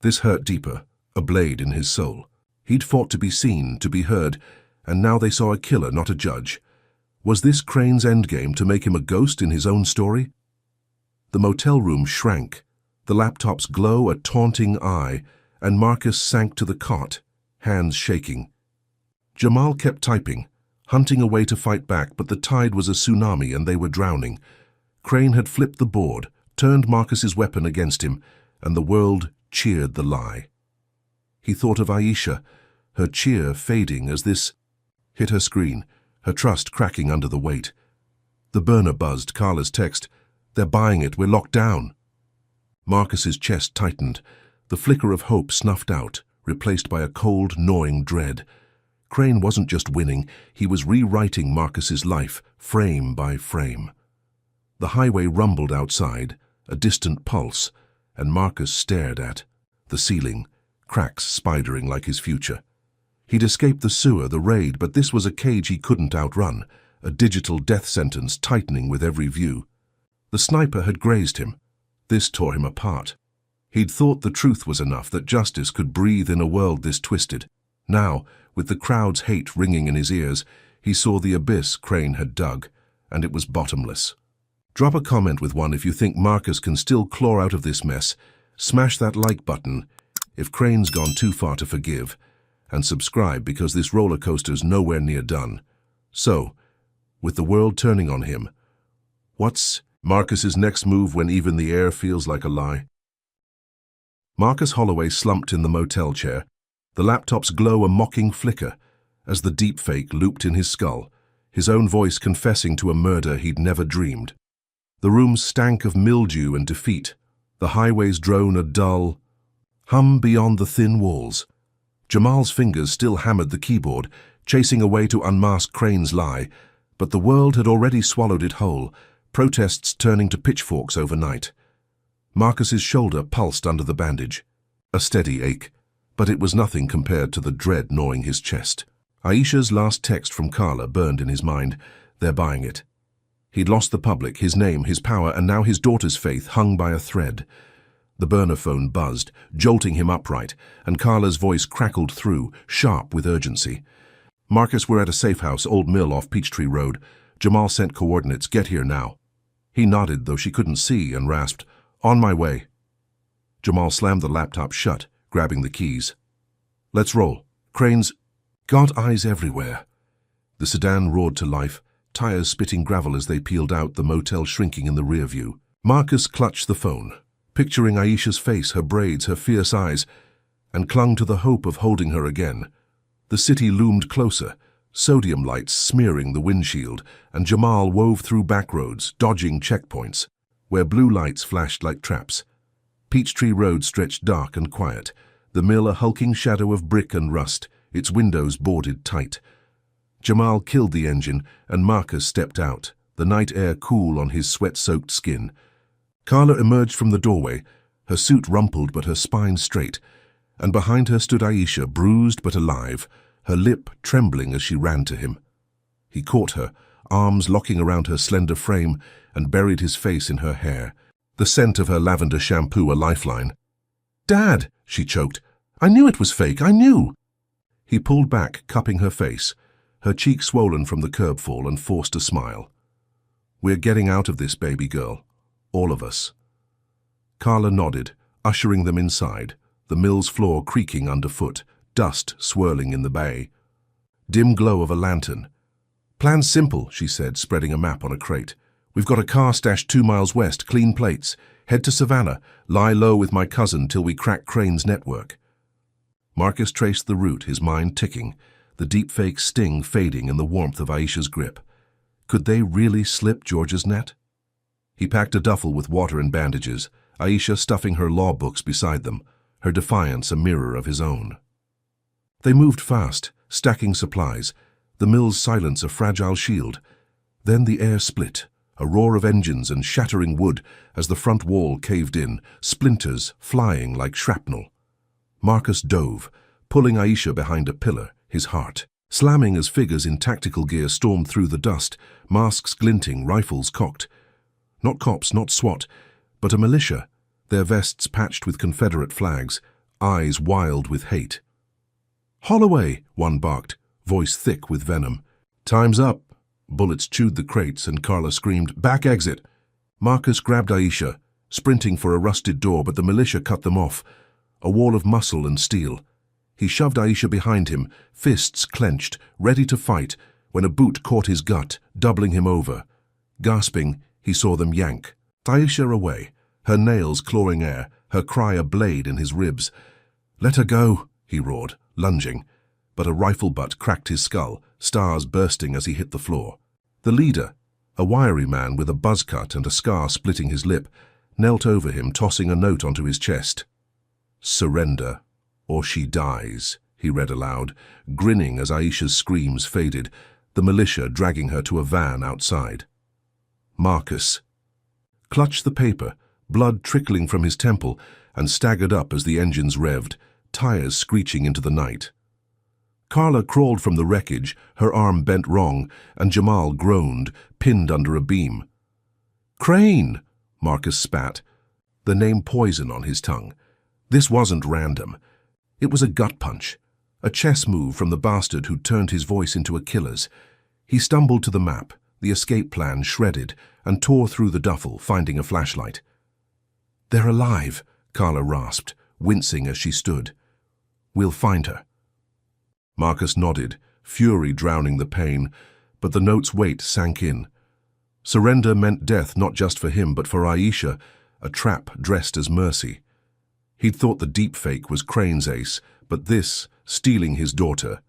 this hurt deeper, a blade in his soul. He'd fought to be seen, to be heard, and now they saw a killer, not a judge. Was this Crane's endgame, to make him a ghost in his own story? The motel room shrank, the laptop's glow a taunting eye, and Marcus sank to the cot, hands shaking. Jamal kept typing, hunting a way to fight back, but the tide was a tsunami and they were drowning. Crane had flipped the board, turned Marcus's weapon against him, and the world cheered the lie. He thought of Aisha, her cheer fading as this hit her screen, her trust cracking under the weight. The burner buzzed, Carla's text, "They're buying it, we're locked down." Marcus's chest tightened, the flicker of hope snuffed out, replaced by a cold, gnawing dread. Crane wasn't just winning, he was rewriting Marcus's life, frame by frame. The highway rumbled outside, a distant pulse, and Marcus stared at the ceiling, cracks spidering like his future. He'd escaped the sewer, the raid, but this was a cage he couldn't outrun, a digital death sentence tightening with every view. The sniper had grazed him. This tore him apart. He'd thought the truth was enough, that justice could breathe in a world this twisted. Now, with the crowd's hate ringing in his ears, he saw the abyss Crane had dug, and it was bottomless. Drop a comment with one if you think Marcus can still claw out of this mess. Smash that like button if Crane's gone too far to forgive, and subscribe because this roller coaster's nowhere near done. So, with the world turning on him, what's Marcus's next move when even the air feels like a lie? Marcus Holloway slumped in the motel chair, the laptop's glow a mocking flicker as the deepfake looped in his skull, his own voice confessing to a murder he'd never dreamed. The room stank of mildew and defeat, the highway's drone a dull hum beyond the thin walls. Jamal's fingers still hammered the keyboard, chasing a way to unmask Crane's lie, but the world had already swallowed it whole, protests turning to pitchforks overnight. Marcus's shoulder pulsed under the bandage, a steady ache, but it was nothing compared to the dread gnawing his chest. Aisha's last text from Carla burned in his mind. They're buying it. He'd lost the public, his name, his power, and now his daughter's faith hung by a thread. The burner phone buzzed, jolting him upright, and Carla's voice crackled through, sharp with urgency. "Marcus, we're at a safe house, Old Mill off Peachtree Road. Jamal sent coordinates. Get here now." He nodded, though she couldn't see, and rasped, "On my way." Jamal slammed the laptop shut, grabbing the keys. "Let's roll." Crane's got eyes everywhere. The sedan roared to life, tires spitting gravel as they peeled out, the motel shrinking in the rear view. Marcus clutched the phone, picturing Aisha's face, her braids, her fierce eyes, and clung to the hope of holding her again. The city loomed closer, sodium lights smearing the windshield, and Jamal wove through backroads, dodging checkpoints, where blue lights flashed like traps. Peachtree Road stretched dark and quiet, The mill a hulking shadow of brick and rust, its windows boarded tight. Jamal killed the engine, and Marcus stepped out, the night air cool on his sweat-soaked skin. Carla emerged from the doorway, her suit rumpled but her spine straight, and behind her stood Aisha, bruised but alive, her lip trembling as she ran to him. He caught her, arms locking around her slender frame, and buried his face in her hair, the scent of her lavender shampoo a lifeline. "Dad," she choked. "I knew it was fake, I knew." He pulled back, cupping her face, her cheek swollen from the curb fall, and forced a smile. "We're getting out of this, baby girl. All of us." Carla nodded, ushering them inside, the mill's floor creaking underfoot, dust swirling in the bay. Dim glow of a lantern. "Plan's simple," she said, spreading a map on a crate. "We've got a car stashed 2 miles west, clean plates. Head to Savannah, lie low with my cousin till we crack Crane's network." Marcus traced the route, his mind ticking, the deepfake sting fading in the warmth of Aisha's grip. Could they really slip George's net? He packed a duffel with water and bandages, Aisha stuffing her law books beside them, her defiance a mirror of his own. They moved fast, stacking supplies, the mill's silence a fragile shield. Then the air split, a roar of engines and shattering wood as the front wall caved in, splinters flying like shrapnel. Marcus dove, pulling Aisha behind a pillar, his heart slamming as figures in tactical gear stormed through the dust, masks glinting, rifles cocked. Not cops, not SWAT, but a militia, their vests patched with Confederate flags, eyes wild with hate. "Holloway!" one barked, voice thick with venom. "Time's up." Bullets chewed the crates, and Carla screamed, "Back exit!" Marcus grabbed Aisha, sprinting for a rusted door, but the militia cut them off, a wall of muscle and steel. He shoved Aisha behind him, fists clenched, ready to fight, when a boot caught his gut, doubling him over. Gasping, he saw them yank Aisha away, her nails clawing air, her cry a blade in his ribs. "Let her go," he roared, lunging, but a rifle butt cracked his skull, stars bursting as he hit the floor. The leader, a wiry man with a buzz cut and a scar splitting his lip, knelt over him, tossing a note onto his chest. "Surrender, or she dies," he read aloud, grinning as Aisha's screams faded, the militia dragging her to a van outside. Marcus clutched the paper, blood trickling from his temple, and staggered up as the engines revved, tires screeching into the night. Carla crawled from the wreckage, her arm bent wrong, and Jamal groaned, pinned under a beam. "Crane!" Marcus spat, the name poison on his tongue. This wasn't random. It was a gut punch, a chess move from the bastard who'd turned his voice into a killer's. He stumbled to the map, the escape plan shredded, and tore through the duffel, finding a flashlight. "They're alive," Carla rasped, wincing as she stood. "We'll find her." Marcus nodded, fury drowning the pain, but the note's weight sank in. Surrender meant death not just for him but for Aisha, a trap dressed as mercy. He'd thought the deepfake was Crane's ace, but this, stealing his daughter,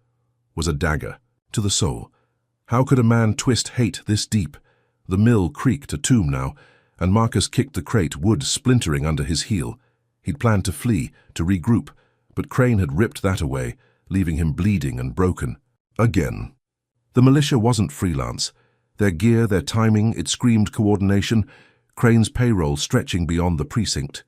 was a dagger to the soul. How could a man twist hate this deep? The mill creaked a tomb now, and Marcus kicked the crate, wood splintering under his heel. He'd planned to flee, to regroup, but Crane had ripped that away, leaving him bleeding and broken. Again. The militia wasn't freelance. Their gear, their timing, it screamed coordination, Crane's payroll stretching beyond the precinct.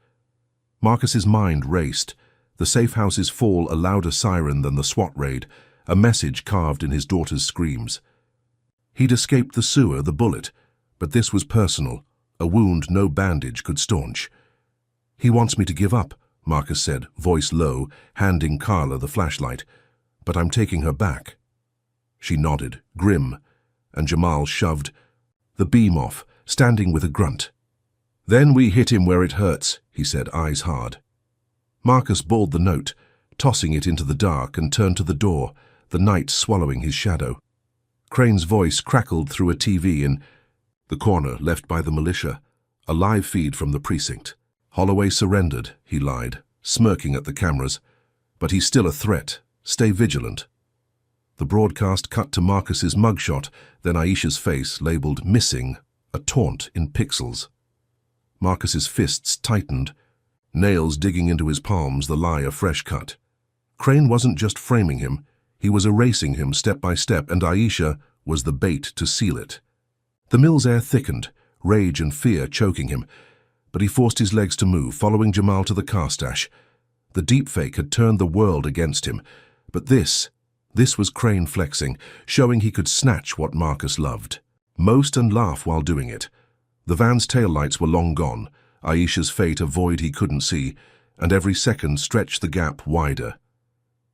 Marcus's mind raced. The safe house's fall a louder siren than the SWAT raid, a message carved in his daughter's screams. He'd escaped the sewer, the bullet, but this was personal, a wound no bandage could staunch. "He wants me to give up," Marcus said, voice low, handing Carla the flashlight. "But I'm taking her back." She nodded, grim, and Jamal shoved the beam off, standing with a grunt. "Then we hit him where it hurts," he said, eyes hard. Marcus balled the note, tossing it into the dark, and turned to the door, the night swallowing his shadow. Crane's voice crackled through a TV in the corner left by the militia, a live feed from the precinct. "Holloway surrendered," he lied, smirking at the cameras. "But he's still a threat. Stay vigilant." The broadcast cut to Marcus's mugshot, then Aisha's face labeled missing, a taunt in pixels. Marcus's fists tightened. nails digging into his palms, the lie a fresh cut. Crane wasn't just framing him, he was erasing him step by step, and Aisha was the bait to seal it. The mill's air thickened, rage and fear choking him, but he forced his legs to move, following Jamal to the car stash. The deepfake had turned the world against him, but this was Crane flexing, showing he could snatch what Marcus loved most and laugh while doing it. The van's taillights were long gone, Aisha's fate a void he couldn't see, and every second stretched the gap wider.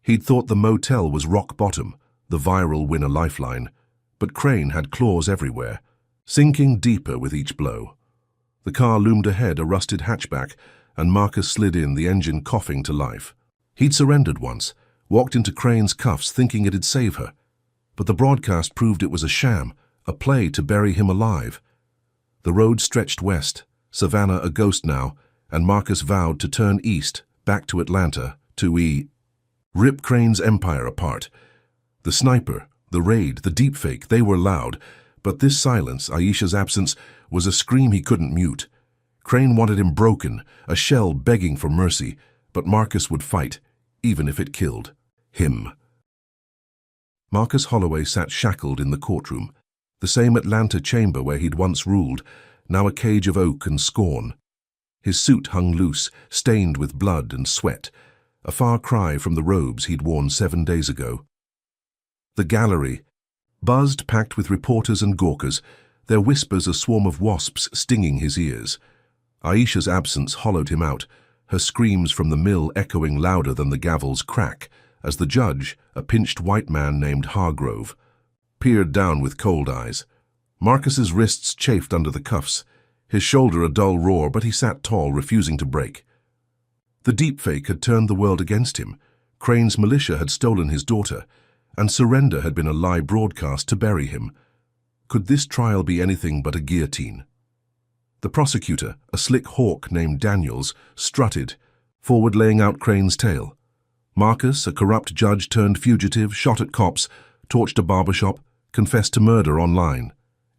He'd thought the motel was rock bottom, the viral winner lifeline, but Crane had claws everywhere, sinking deeper with each blow. The car loomed ahead, a rusted hatchback, and Marcus slid in, the engine coughing to life. He'd surrendered once, walked into Crane's cuffs thinking it'd save her, but the broadcast proved it was a sham, a play to bury him alive. The road stretched west, Savannah a ghost now, and Marcus vowed to turn east, back to Atlanta, to rip Crane's empire apart. The sniper, the raid, the deepfake, they were loud, but this silence, Aisha's absence, was a scream he couldn't mute. Crane wanted him broken, a shell begging for mercy, but Marcus would fight, even if it killed him. Marcus Holloway sat shackled in the courtroom, the same Atlanta chamber where he'd once ruled, now a cage of oak and scorn. His suit hung loose, stained with blood and sweat, a far cry from the robes he'd worn 7 days ago. The gallery buzzed, packed with reporters and gawkers, their whispers a swarm of wasps stinging his ears. Aisha's absence hollowed him out, her screams from the mill echoing louder than the gavel's crack, as the judge, a pinched white man named Hargrove, peered down with cold eyes. Marcus's wrists chafed under the cuffs, his shoulder a dull roar, but he sat tall, refusing to break. The deepfake had turned the world against him. Crane's militia had stolen his daughter, and surrender had been a lie broadcast to bury him. Could this trial be anything but a guillotine? The prosecutor, a slick hawk named Daniels, strutted, forward laying out Crane's tale. Marcus, a corrupt judge turned fugitive, shot at cops, torched a barbershop, confessed to murder online.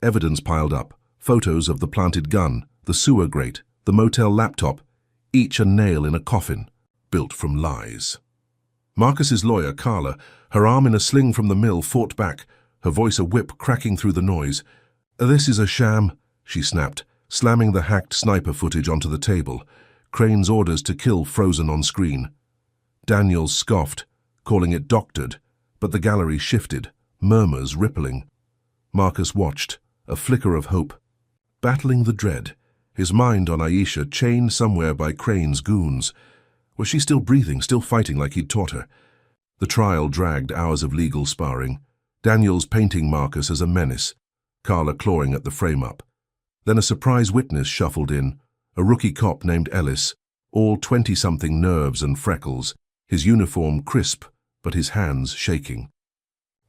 Evidence piled up, photos of the planted gun, the sewer grate, the motel laptop, each a nail in a coffin, built from lies. Marcus's lawyer, Carla, her arm in a sling from the mill, fought back, her voice a whip cracking through the noise. "This is a sham," she snapped, slamming the hacked sniper footage onto the table, Crane's orders to kill frozen on screen. Daniels scoffed, calling it doctored, but the gallery shifted, murmurs rippling. Marcus watched, a flicker of hope. Battling the dread, his mind on Aisha, chained somewhere by Crane's goons. Was she still breathing, still fighting like he'd taught her? The trial dragged, hours of legal sparring, Daniels painting Marcus as a menace, Carla clawing at the frame-up. Then a surprise witness shuffled in, a rookie cop named Ellis, all 20-something nerves and freckles, his uniform crisp, but his hands shaking.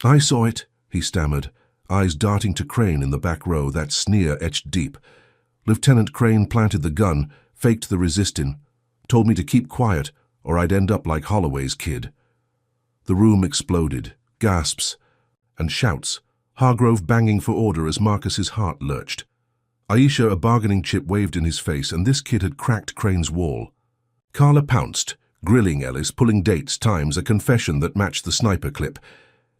"I saw it," he stammered, eyes darting to Crane in the back row, that sneer etched deep. "Lieutenant Crane planted the gun, faked the resisting, told me to keep quiet or I'd end up like Holloway's kid." The room exploded, gasps and shouts, Hargrove banging for order as Marcus's heart lurched. Aisha, a bargaining chip, waved in his face, and this kid had cracked Crane's wall. Carla pounced, grilling Ellis, pulling dates, times, a confession that matched the sniper clip.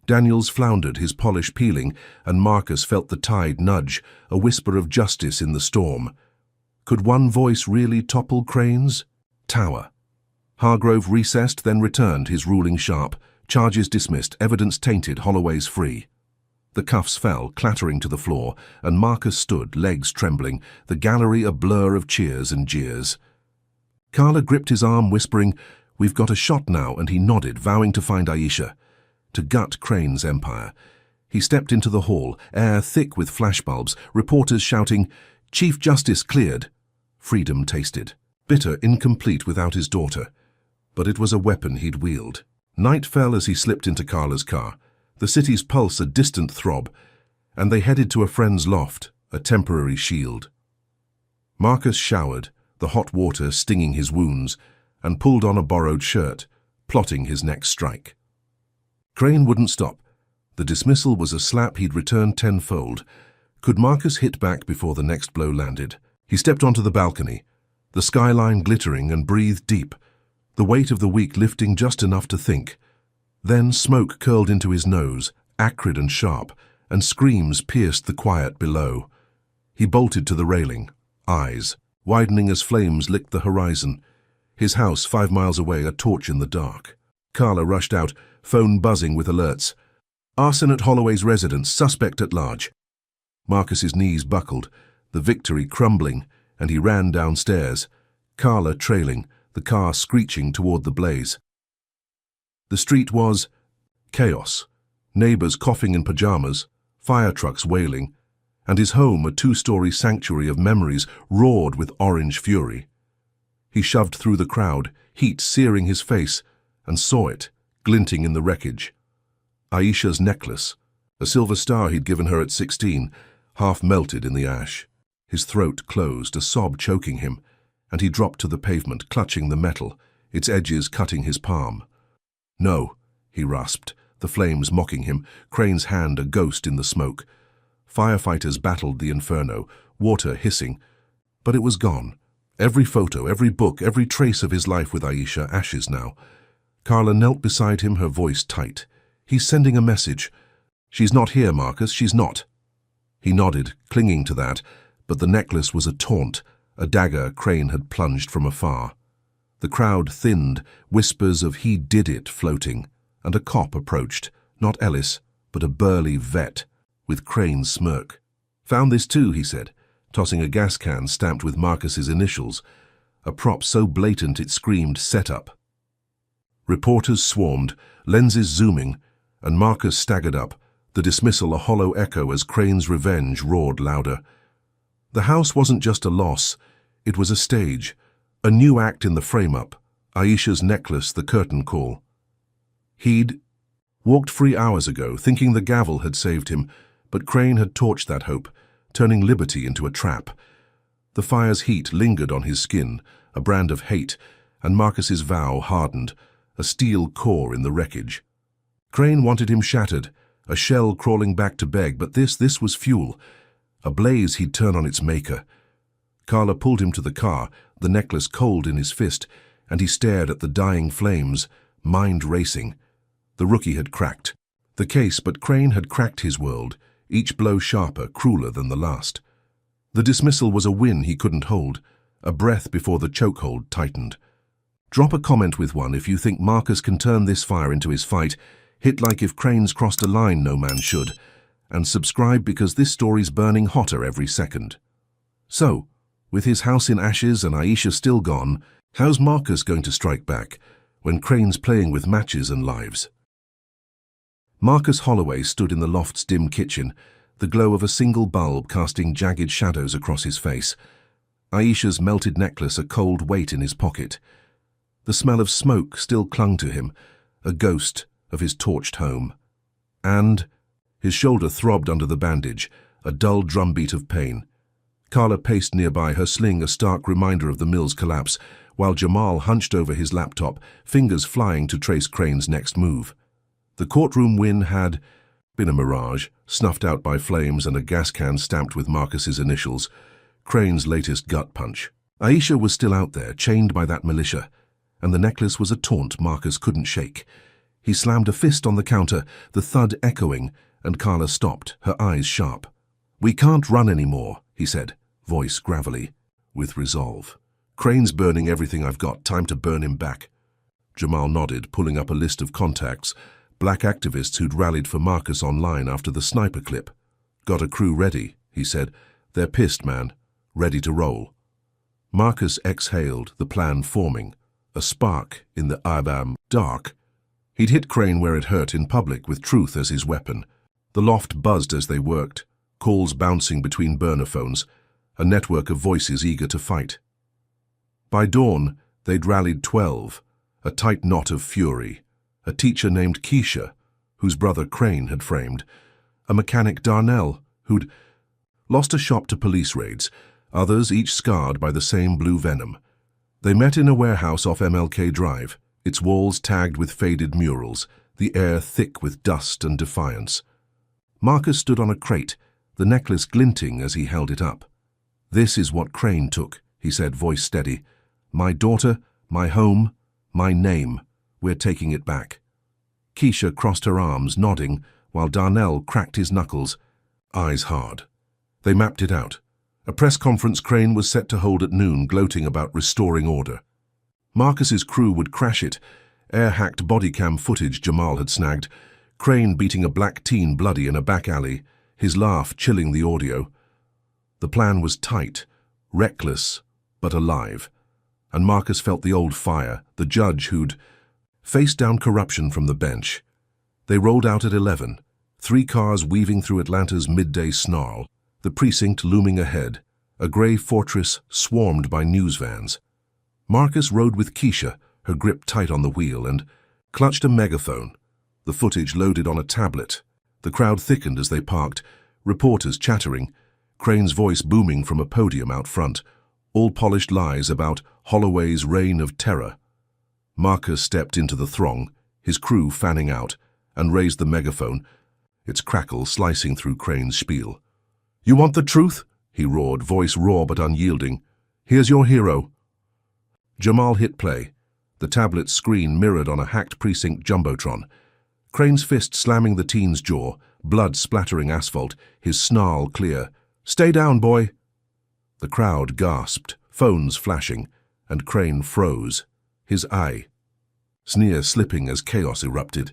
Daniels floundered, his polish peeling, and Marcus felt the tide nudge, a whisper of justice in the storm. Could one voice really topple Crane's? Tower. Hargrove recessed, then returned, his ruling sharp. Charges dismissed, evidence tainted, Holloway's free. The cuffs fell, clattering to the floor, and Marcus stood, legs trembling, the gallery a blur of cheers and jeers. Carla gripped his arm, whispering, "We've got a shot now," and he nodded, vowing to find Aisha, to gut Crane's empire. He stepped into the hall, air thick with flashbulbs, reporters shouting, "Chief Justice cleared." Freedom tasted, bitter, incomplete without his daughter. But it was a weapon he'd wield. Night fell as he slipped into Carla's car, the city's pulse a distant throb, and they headed to a friend's loft, a temporary shield. Marcus showered, the hot water stinging his wounds, and pulled on a borrowed shirt, plotting his next strike. Crane wouldn't stop. The dismissal was a slap he'd return tenfold. Could Marcus hit back before the next blow landed? He stepped onto the balcony. the skyline glittering, and breathed deep, the weight of the week lifting just enough to think. Then smoke curled into his nose, acrid and sharp, and screams pierced the quiet below. He bolted to the railing, eyes widening as flames licked the horizon. His house 5 miles away, a torch in the dark. Carla rushed out, phone buzzing with alerts. Arson at Holloway's residence, suspect at large. Marcus's knees buckled, the victory crumbling, and he ran downstairs, Carla trailing, the car screeching toward the blaze. The street was chaos, neighbors coughing in pajamas, fire trucks wailing, and his home, a 2-story sanctuary of memories, roared with orange fury. He shoved through the crowd, heat searing his face, and saw it, glinting in the wreckage. Aisha's necklace, a silver star he'd given her at 16, half melted in the ash. His throat closed, a sob choking him, and he dropped to the pavement, clutching the metal, its edges cutting his palm. "No," he rasped, the flames mocking him, Crane's hand a ghost in the smoke. Firefighters battled the inferno, water hissing, but it was gone. Every photo, every book, every trace of his life with Aisha, ashes now. Carla knelt beside him, her voice tight. "He's sending a message. She's not here, Marcus, she's not." He nodded, clinging to that, but the necklace was a taunt, a dagger Crane had plunged from afar. The crowd thinned, whispers of "he did it" floating, and a cop approached, not Ellis, but a burly vet, with Crane's smirk. "Found this too," he said, tossing a gas can stamped with Marcus's initials, a prop so blatant it screamed "setup." Reporters swarmed, lenses zooming, and Marcus staggered up, the dismissal a hollow echo as Crane's revenge roared louder. The house wasn't just a loss, it was a stage, a new act in the frame-up, Aisha's necklace, the curtain call. He'd walked free hours ago, thinking the gavel had saved him, but Crane had torched that hope, turning liberty into a trap. The fire's heat lingered on his skin, a brand of hate, and Marcus's vow hardened, a steel core in the wreckage. Crane wanted him shattered, a shell crawling back to beg, but this was fuel, a blaze he'd turn on its maker. Carla pulled him to the car, the necklace cold in his fist, and he stared at the dying flames, mind racing. The rookie had cracked the case, but Crane had cracked his world, each blow sharper, crueler than the last. The dismissal was a win he couldn't hold, a breath before the chokehold tightened. Drop a comment with one if you think Marcus can turn this fire into his fight, hit like if Crane's crossed a line no man should, and subscribe because this story's burning hotter every second. So, with his house in ashes and Aisha still gone, how's Marcus going to strike back when Crane's playing with matches and lives? Marcus Holloway stood in the loft's dim kitchen, the glow of a single bulb casting jagged shadows across his face. Aisha's melted necklace a cold weight in his pocket. The smell of smoke still clung to him, a ghost of his torched home. And his shoulder throbbed under the bandage, a dull drumbeat of pain. Carla paced nearby, her sling a stark reminder of the mill's collapse, while Jamal hunched over his laptop, fingers flying to trace Crane's next move. The courtroom win had been a mirage, snuffed out by flames and a gas can stamped with Marcus's initials, Crane's latest gut punch. Aisha was still out there, chained by that militia, and the necklace was a taunt Marcus couldn't shake. He slammed a fist on the counter, the thud echoing, and Carla stopped, her eyes sharp. "We can't run anymore," he said, voice gravelly, with resolve. "Crane's burning everything I've got, time to burn him back." Jamal nodded, pulling up a list of contacts, black activists who'd rallied for Marcus online after the sniper clip. "Got a crew ready," he said. "They're pissed, man. Ready to roll." Marcus exhaled, the plan forming, a spark in the dark. He'd hit Crane where it hurt in public, with truth as his weapon. The loft buzzed as they worked, calls bouncing between burner phones, a network of voices eager to fight. By dawn, they'd rallied 12, a tight knot of fury. A teacher named Keisha, whose brother Crane had framed, a mechanic Darnell, who'd lost a shop to police raids, others each scarred by the same blue venom. They met in a warehouse off MLK Drive, its walls tagged with faded murals, the air thick with dust and defiance. Marcus stood on a crate, the necklace glinting as he held it up. "This is what Crane took," he said, voice steady. "My daughter, my home, my name. We're taking it back." Keisha crossed her arms, nodding, while Darnell cracked his knuckles, eyes hard. They mapped it out. A press conference Crane was set to hold at noon, gloating about restoring order. Marcus's crew would crash it. Air-hacked bodycam footage Jamal had snagged. Crane beating a black teen bloody in a back alley, his laugh chilling the audio. The plan was tight, reckless, but alive. And Marcus felt the old fire, the judge who'd faced down corruption from the bench. They rolled out at 11, 3 cars weaving through Atlanta's midday snarl, the precinct looming ahead, a grey fortress swarmed by news vans. Marcus rode with Keisha, her grip tight on the wheel, and clutched a megaphone. The footage loaded on a tablet. The crowd thickened as they parked, reporters chattering, Crane's voice booming from a podium out front, all polished lies about Holloway's reign of terror. Marcus stepped into the throng, his crew fanning out, and raised the megaphone, its crackle slicing through Crane's spiel. "You want the truth?" he roared, voice raw but unyielding. "Here's your hero." Jamal hit play, the tablet's screen mirrored on a hacked precinct jumbotron. Crane's fist slamming the teen's jaw, blood splattering asphalt, his snarl clear. "Stay down, boy." The crowd gasped, phones flashing, and Crane froze, his eye. Sneer slipping as chaos erupted.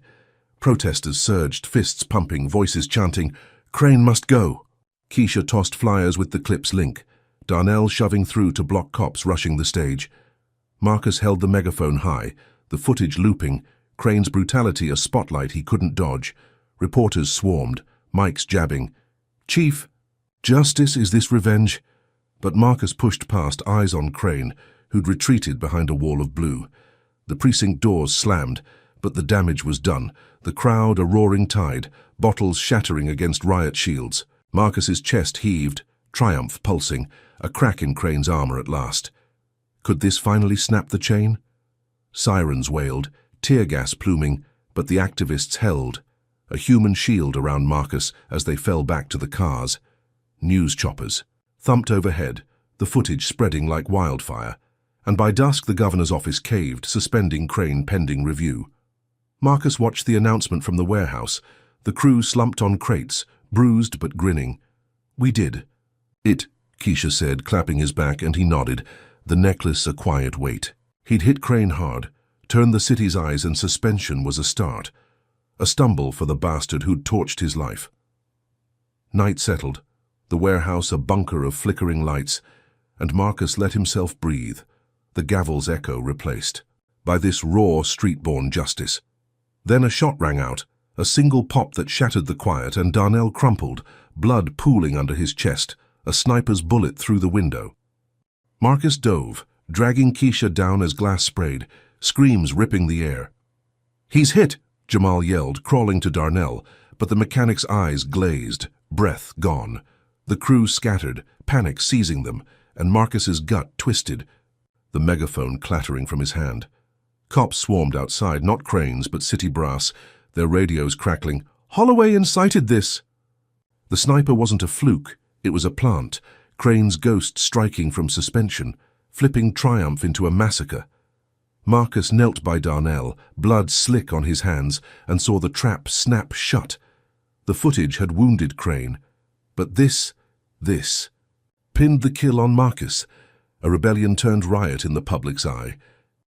Protesters surged, fists pumping, voices chanting, "Crane must go." Keisha tossed flyers with the clip's link, Darnell shoving through to block cops rushing the stage. Marcus held the megaphone high, the footage looping, Crane's brutality a spotlight he couldn't dodge. Reporters swarmed, mics jabbing. "Chief, justice, is this revenge?" But Marcus pushed past, eyes on Crane, who'd retreated behind a wall of blue. The precinct doors slammed, but the damage was done. The crowd a roaring tide, bottles shattering against riot shields. Marcus's chest heaved, triumph pulsing, a crack in Crane's armor at last. Could this finally snap the chain? Sirens wailed, tear gas pluming, but the activists held, a human shield around Marcus as they fell back to the cars. News choppers thumped overhead, the footage spreading like wildfire, and by dusk the governor's office caved, suspending Crane pending review. Marcus watched the announcement from the warehouse, the crew slumped on crates, bruised but grinning. "We did." "It," Keisha said, clapping his back, and he nodded, the necklace a quiet weight. He'd hit Crane hard, turned the city's eyes, and suspension was a start. A stumble for the bastard who'd torched his life. Night settled, the warehouse a bunker of flickering lights, and Marcus let himself breathe, the gavel's echo replaced by this raw, street-born justice. Then a shot rang out, a single pop that shattered the quiet, and Darnell crumpled, blood pooling under his chest, a sniper's bullet through the window. Marcus dove, dragging Keisha down as glass sprayed, screams ripping the air. "He's hit!" Jamal yelled, crawling to Darnell, but the mechanic's eyes glazed, breath gone. The crew scattered, panic seizing them, and Marcus's gut twisted, the megaphone clattering from his hand. Cops swarmed outside, not Cranes, but city brass, their radios crackling. "Holloway incited this!" The sniper wasn't a fluke, it was a plant, Crane's ghost striking from suspension, flipping triumph into a massacre. Marcus knelt by Darnell, blood slick on his hands, and saw the trap snap shut. The footage had wounded Crane, but this pinned the kill on Marcus. A rebellion turned riot in the public's eye.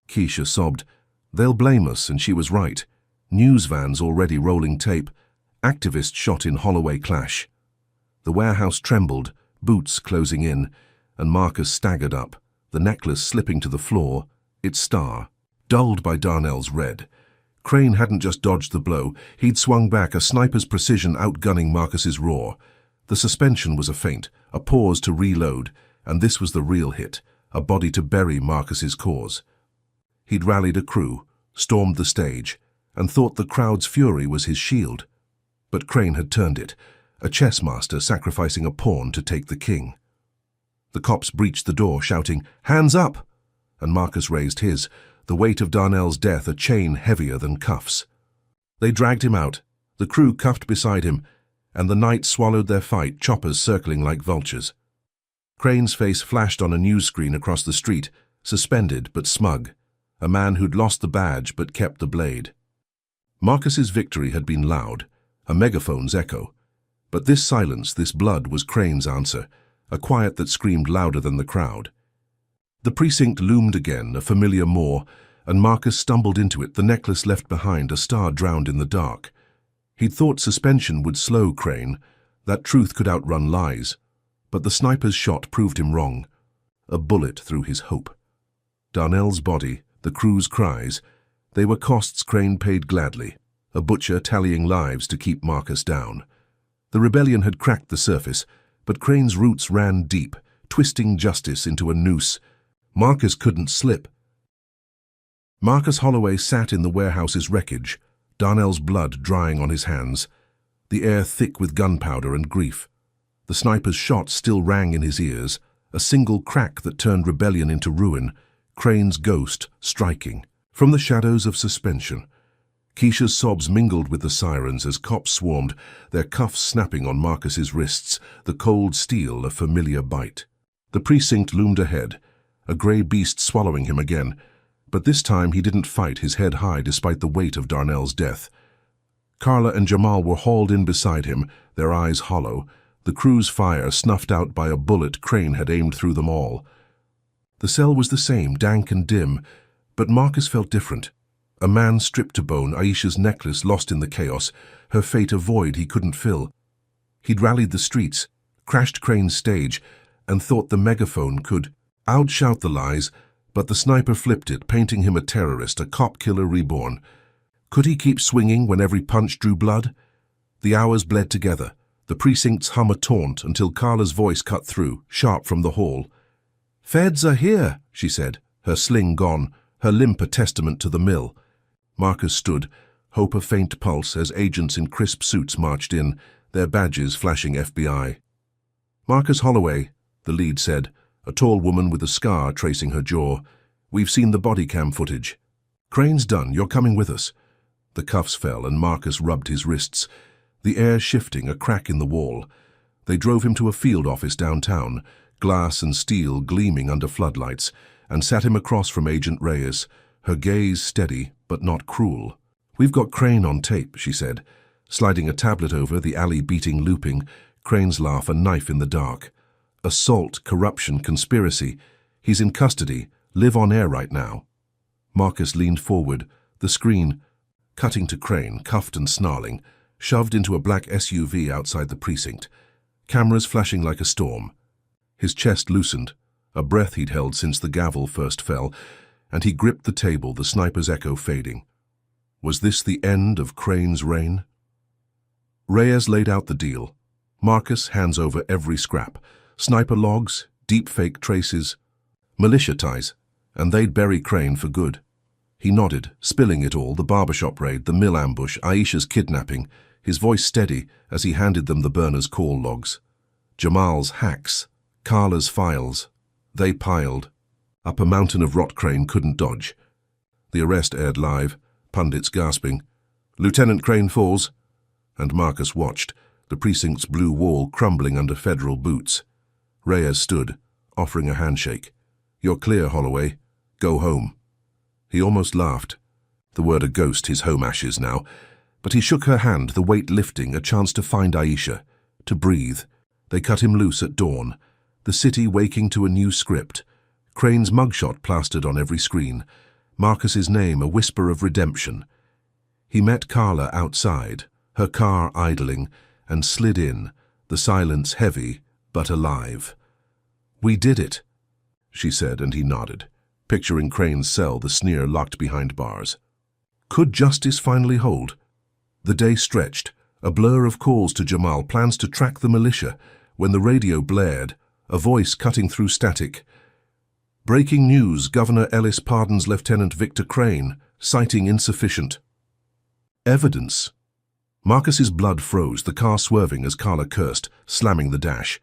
Keisha sobbed, "They'll blame us," and she was right. News vans already rolling tape, activists shot in Holloway clash. The warehouse trembled, boots closing in, and Marcus staggered up, the necklace slipping to the floor, its star, dulled by Darnell's red. Crane hadn't just dodged the blow, he'd swung back, a sniper's precision outgunning Marcus's roar. The suspension was a feint, a pause to reload, and this was the real hit, a body to bury Marcus's cause. He'd rallied a crew, stormed the stage, and thought the crowd's fury was his shield. But Crane had turned it, a chess master sacrificing a pawn to take the king. The cops breached the door, shouting, "Hands up!" And Marcus raised his, the weight of Darnell's death a chain heavier than cuffs. They dragged him out, the crew cuffed beside him, and the night swallowed their fight, choppers circling like vultures. Crane's face flashed on a news screen across the street, suspended but smug. A man who'd lost the badge but kept the blade. Marcus's victory had been loud, a megaphone's echo. But this silence, this blood, was Crane's answer, a quiet that screamed louder than the crowd. The precinct loomed again, a familiar moor, and Marcus stumbled into it, the necklace left behind, a star drowned in the dark. He'd thought suspension would slow Crane, that truth could outrun lies. But the sniper's shot proved him wrong. A bullet through his hope. Darnell's body, the crew's cries, they were costs Crane paid gladly, a butcher tallying lives to keep Marcus down. The rebellion had cracked the surface, but Crane's roots ran deep, twisting justice into a noose. Marcus couldn't slip. Marcus Holloway sat in the warehouse's wreckage, Darnell's blood drying on his hands, the air thick with gunpowder and grief. The sniper's shot still rang in his ears, a single crack that turned rebellion into ruin, Crane's ghost striking. From the shadows of suspension, Keisha's sobs mingled with the sirens as cops swarmed, their cuffs snapping on Marcus's wrists, the cold steel a familiar bite. The precinct loomed ahead, a grey beast swallowing him again, but this time he didn't fight, his head high despite the weight of Darnell's death. Carla and Jamal were hauled in beside him, their eyes hollow, the crew's fire snuffed out by a bullet Crane had aimed through them all. The cell was the same, dank and dim, but Marcus felt different. A man stripped to bone, Aisha's necklace lost in the chaos, her fate a void he couldn't fill. He'd rallied the streets, crashed Crane's stage, and thought the megaphone could outshout the lies, but the sniper flipped it, painting him a terrorist, a cop-killer reborn. Could he keep swinging when every punch drew blood? The hours bled together, the precinct's hum a taunt until Carla's voice cut through, sharp from the hall. "Feds are here," she said, her sling gone, her limp a testament to the mill. Marcus stood, hope a faint pulse as agents in crisp suits marched in, their badges flashing FBI. "Marcus Holloway," the lead said, a tall woman with a scar tracing her jaw. "We've seen the body cam footage. Crane's done, you're coming with us." The cuffs fell and Marcus rubbed his wrists, the air shifting, a crack in the wall. They drove him to a field office downtown, glass and steel gleaming under floodlights, and sat him across from Agent Reyes, her gaze steady but not cruel. "We've got Crane on tape," she said, sliding a tablet over, the alley beating looping, Crane's laugh a knife in the dark. "Assault, corruption, conspiracy. He's in custody, live on air right now." Marcus leaned forward, the screen, cutting to Crane, cuffed and snarling, shoved into a black SUV outside the precinct, cameras flashing like a storm. His chest loosened, a breath he'd held since the gavel first fell, and he gripped the table, the sniper's echo fading. Was this the end of Crane's reign? Reyes laid out the deal. Marcus hands over every scrap. Sniper logs, deepfake traces, militia ties, and they'd bury Crane for good. He nodded, spilling it all, the barbershop raid, the mill ambush, Aisha's kidnapping, his voice steady as he handed them the burner's call logs. Jamal's hacks, Carla's files, they piled up a mountain of rot Crane couldn't dodge. The arrest aired live, pundits gasping, "Lieutenant Crane falls," and Marcus watched, the precinct's blue wall crumbling under federal boots. Reyes stood, offering a handshake. "You're clear, Holloway. Go home." He almost laughed. The word a ghost, his home ashes now. But he shook her hand, the weight lifting, a chance to find Aisha, to breathe. They cut him loose at dawn, the city waking to a new script. Crane's mugshot plastered on every screen, Marcus's name a whisper of redemption. He met Carla outside, her car idling, and slid in, the silence heavy but alive. "We did it," she said, and he nodded, picturing Crane's cell, the sneer locked behind bars. Could justice finally hold? The day stretched, a blur of calls to Jamal, plans to track the militia, when the radio blared, a voice cutting through static. "Breaking news, Governor Ellis pardons Lieutenant Victor Crane, citing insufficient evidence." Marcus's blood froze, the car swerving as Carla cursed, slamming the dash.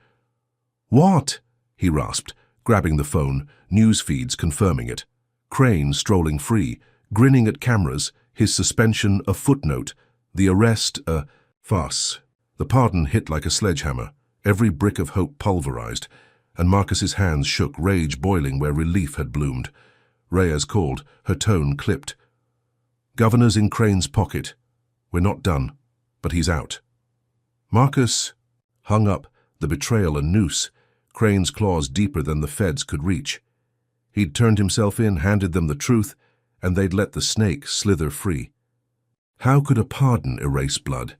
"What?" he rasped, grabbing the phone, news feeds confirming it. Crane strolling free, grinning at cameras, his suspension a footnote, the arrest a farce. The pardon hit like a sledgehammer, every brick of hope pulverized. and Marcus's hands shook, rage boiling where relief had bloomed. Reyes called, her tone clipped. "Governor's in Crane's pocket. We're not done, but he's out." Marcus hung up, the betrayal a noose, Crane's claws deeper than the feds could reach. He'd turned himself in, handed them the truth, and they'd let the snake slither free. How could a pardon erase blood?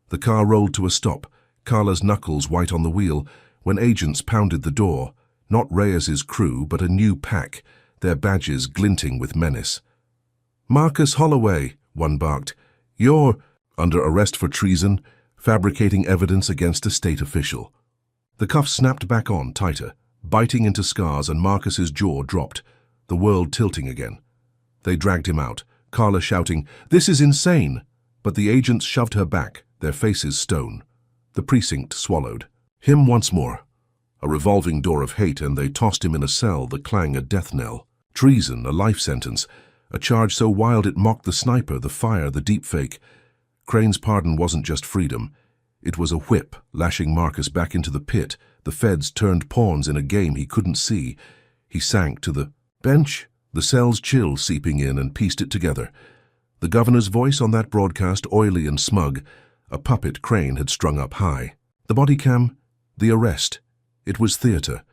The car rolled to a stop, Carla's knuckles white on the wheel, when agents pounded the door, not Reyes's crew, but a new pack, their badges glinting with menace. "Marcus Holloway," one barked, "you're under arrest for treason, fabricating evidence against a state official." The cuffs snapped back on, tighter, biting into scars, and Marcus's jaw dropped, the world tilting again. They dragged him out, Carla shouting, "This is insane!" But the agents shoved her back, their faces stone. The precinct swallowed. Him once more. A revolving door of hate, and they tossed him in a cell, the clang a death knell. Treason, a life sentence, a charge so wild it mocked the sniper, the fire, the deepfake. Crane's pardon wasn't just freedom. It was a whip, lashing Marcus back into the pit. The feds turned pawns in a game he couldn't see. He sank to the bench, the cell's chill seeping in, and pieced it together. The governor's voice on that broadcast, oily and smug, a puppet Crane had strung up high. The body cam, the arrest. It was theater.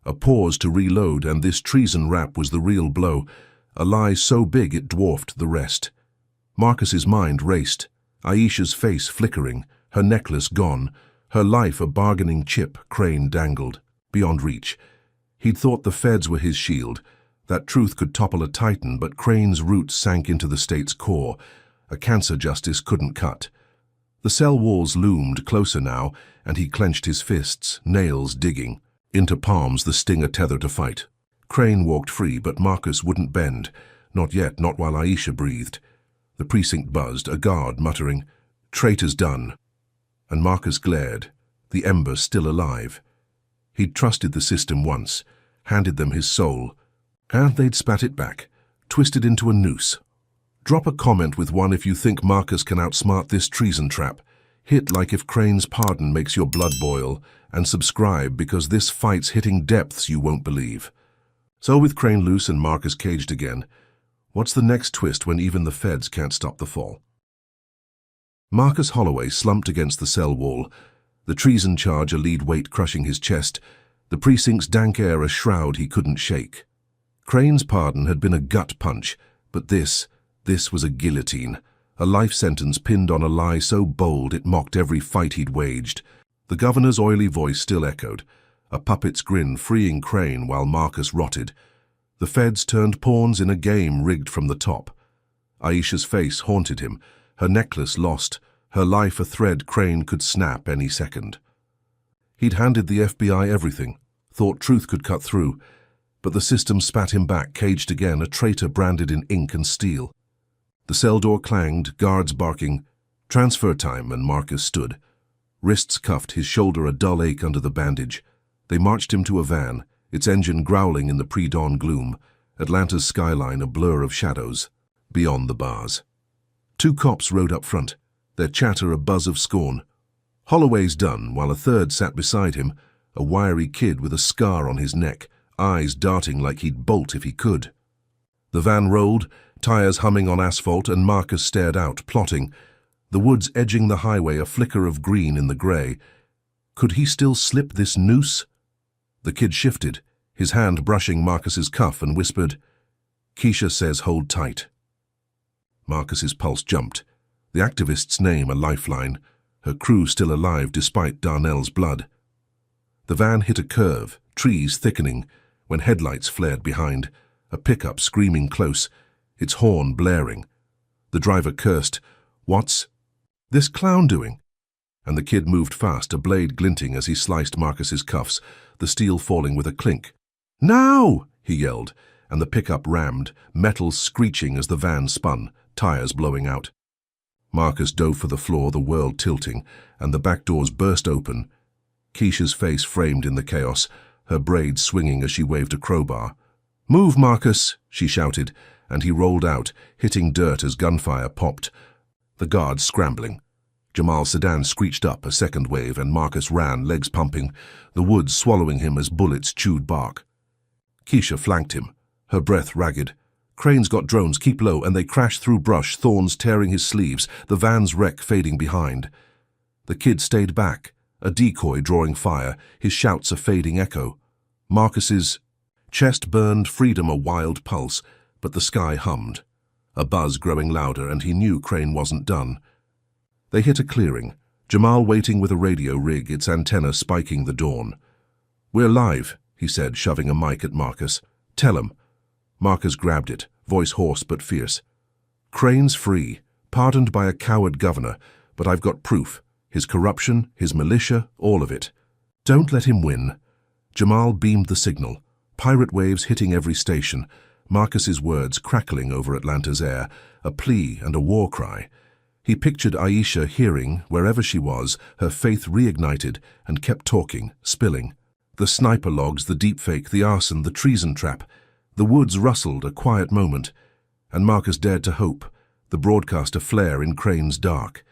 A pause to reload, and this treason rap was the real blow, a lie so big it dwarfed the rest. Marcus's mind raced, Aisha's face flickering, her necklace gone, her life a bargaining chip Crane dangled, beyond reach. He'd thought the feds were his shield. That truth could topple a titan, but Crane's roots sank into the state's core, a cancer justice couldn't cut. The cell walls loomed closer now, and he clenched his fists, nails digging. Into palms, the sting a tether to fight. Crane walked free, but Marcus wouldn't bend. Not yet, not while Aisha breathed. The precinct buzzed, a guard muttering, "Traitor's done." And Marcus glared, the ember still alive. He'd trusted the system once, handed them his soul, and they'd spat it back, twisted into a noose. Drop a comment with one if you think Marcus can outsmart this treason trap. Hit like if Crane's pardon makes your blood boil, and subscribe because this fight's hitting depths you won't believe. So with Crane loose and Marcus caged again, what's the next twist when even the feds can't stop the fall? Marcus Holloway slumped against the cell wall, the treason charge a lead weight crushing his chest, the precinct's dank air a shroud he couldn't shake. Crane's pardon had been a gut punch, but this was a guillotine, a life sentence pinned on a lie so bold it mocked every fight he'd waged. The governor's oily voice still echoed, a puppet's grin freeing Crane while Marcus rotted. The feds turned pawns in a game rigged from the top. Aisha's face haunted him, her necklace lost, her life a thread Crane could snap any second. He'd handed the FBI everything, thought truth could cut through, but the system spat him back, caged again, a traitor branded in ink and steel. The cell door clanged, guards barking, transfer time, and Marcus stood. Wrists cuffed, his shoulder a dull ache under the bandage. They marched him to a van, its engine growling in the pre-dawn gloom, Atlanta's skyline a blur of shadows, beyond the bars. Two cops rode up front, their chatter a buzz of scorn. Holloway's done, while a third sat beside him, a wiry kid with a scar on his neck, eyes darting like he'd bolt if he could. The van rolled, tires humming on asphalt, and Marcus stared out, plotting, the woods edging the highway a flicker of green in the grey. Could he still slip this noose? The kid shifted, his hand brushing Marcus's cuff, and whispered, "Keisha says hold tight." Marcus's pulse jumped, the activist's name a lifeline, her crew still alive despite Darnell's blood. The van hit a curve, trees thickening, when headlights flared behind, a pickup screaming close, its horn blaring. The driver cursed, "What's this clown doing?" And the kid moved fast, a blade glinting as he sliced Marcus's cuffs, the steel falling with a clink. "Now!" he yelled, and the pickup rammed, metal screeching as the van spun, tires blowing out. Marcus dove for the floor, the world tilting, and the back doors burst open. Keisha's face framed in the chaos, her braids swinging as she waved a crowbar. "Move, Marcus!" she shouted, and he rolled out, hitting dirt as gunfire popped. The guards scrambling. Jamal's sedan screeched up a second wave and Marcus ran, legs pumping, the woods swallowing him as bullets chewed bark. Keisha flanked him, her breath ragged. Crane's got drones, keep low, and they crashed through brush, thorns tearing his sleeves, the van's wreck fading behind. The kid stayed back, a decoy drawing fire, his shouts a fading echo. Marcus's chest burned, freedom a wild pulse, but the sky hummed. A buzz growing louder, and he knew Crane wasn't done. They hit a clearing, Jamal waiting with a radio rig, its antenna spiking the dawn. "We're live," he said, shoving a mic at Marcus. "Tell 'em." Marcus grabbed it, voice hoarse but fierce. "Crane's free, pardoned by a coward governor, but I've got proof. His corruption, his militia, all of it. Don't let him win." Jamal beamed the signal, pirate waves hitting every station, Marcus's words crackling over Atlanta's air, a plea and a war cry. He pictured Aisha hearing, wherever she was, her faith reignited, and kept talking, spilling. The sniper logs, the deepfake, the arson, the treason trap. The woods rustled a quiet moment, and Marcus dared to hope, the broadcast a flare in Crane's dark.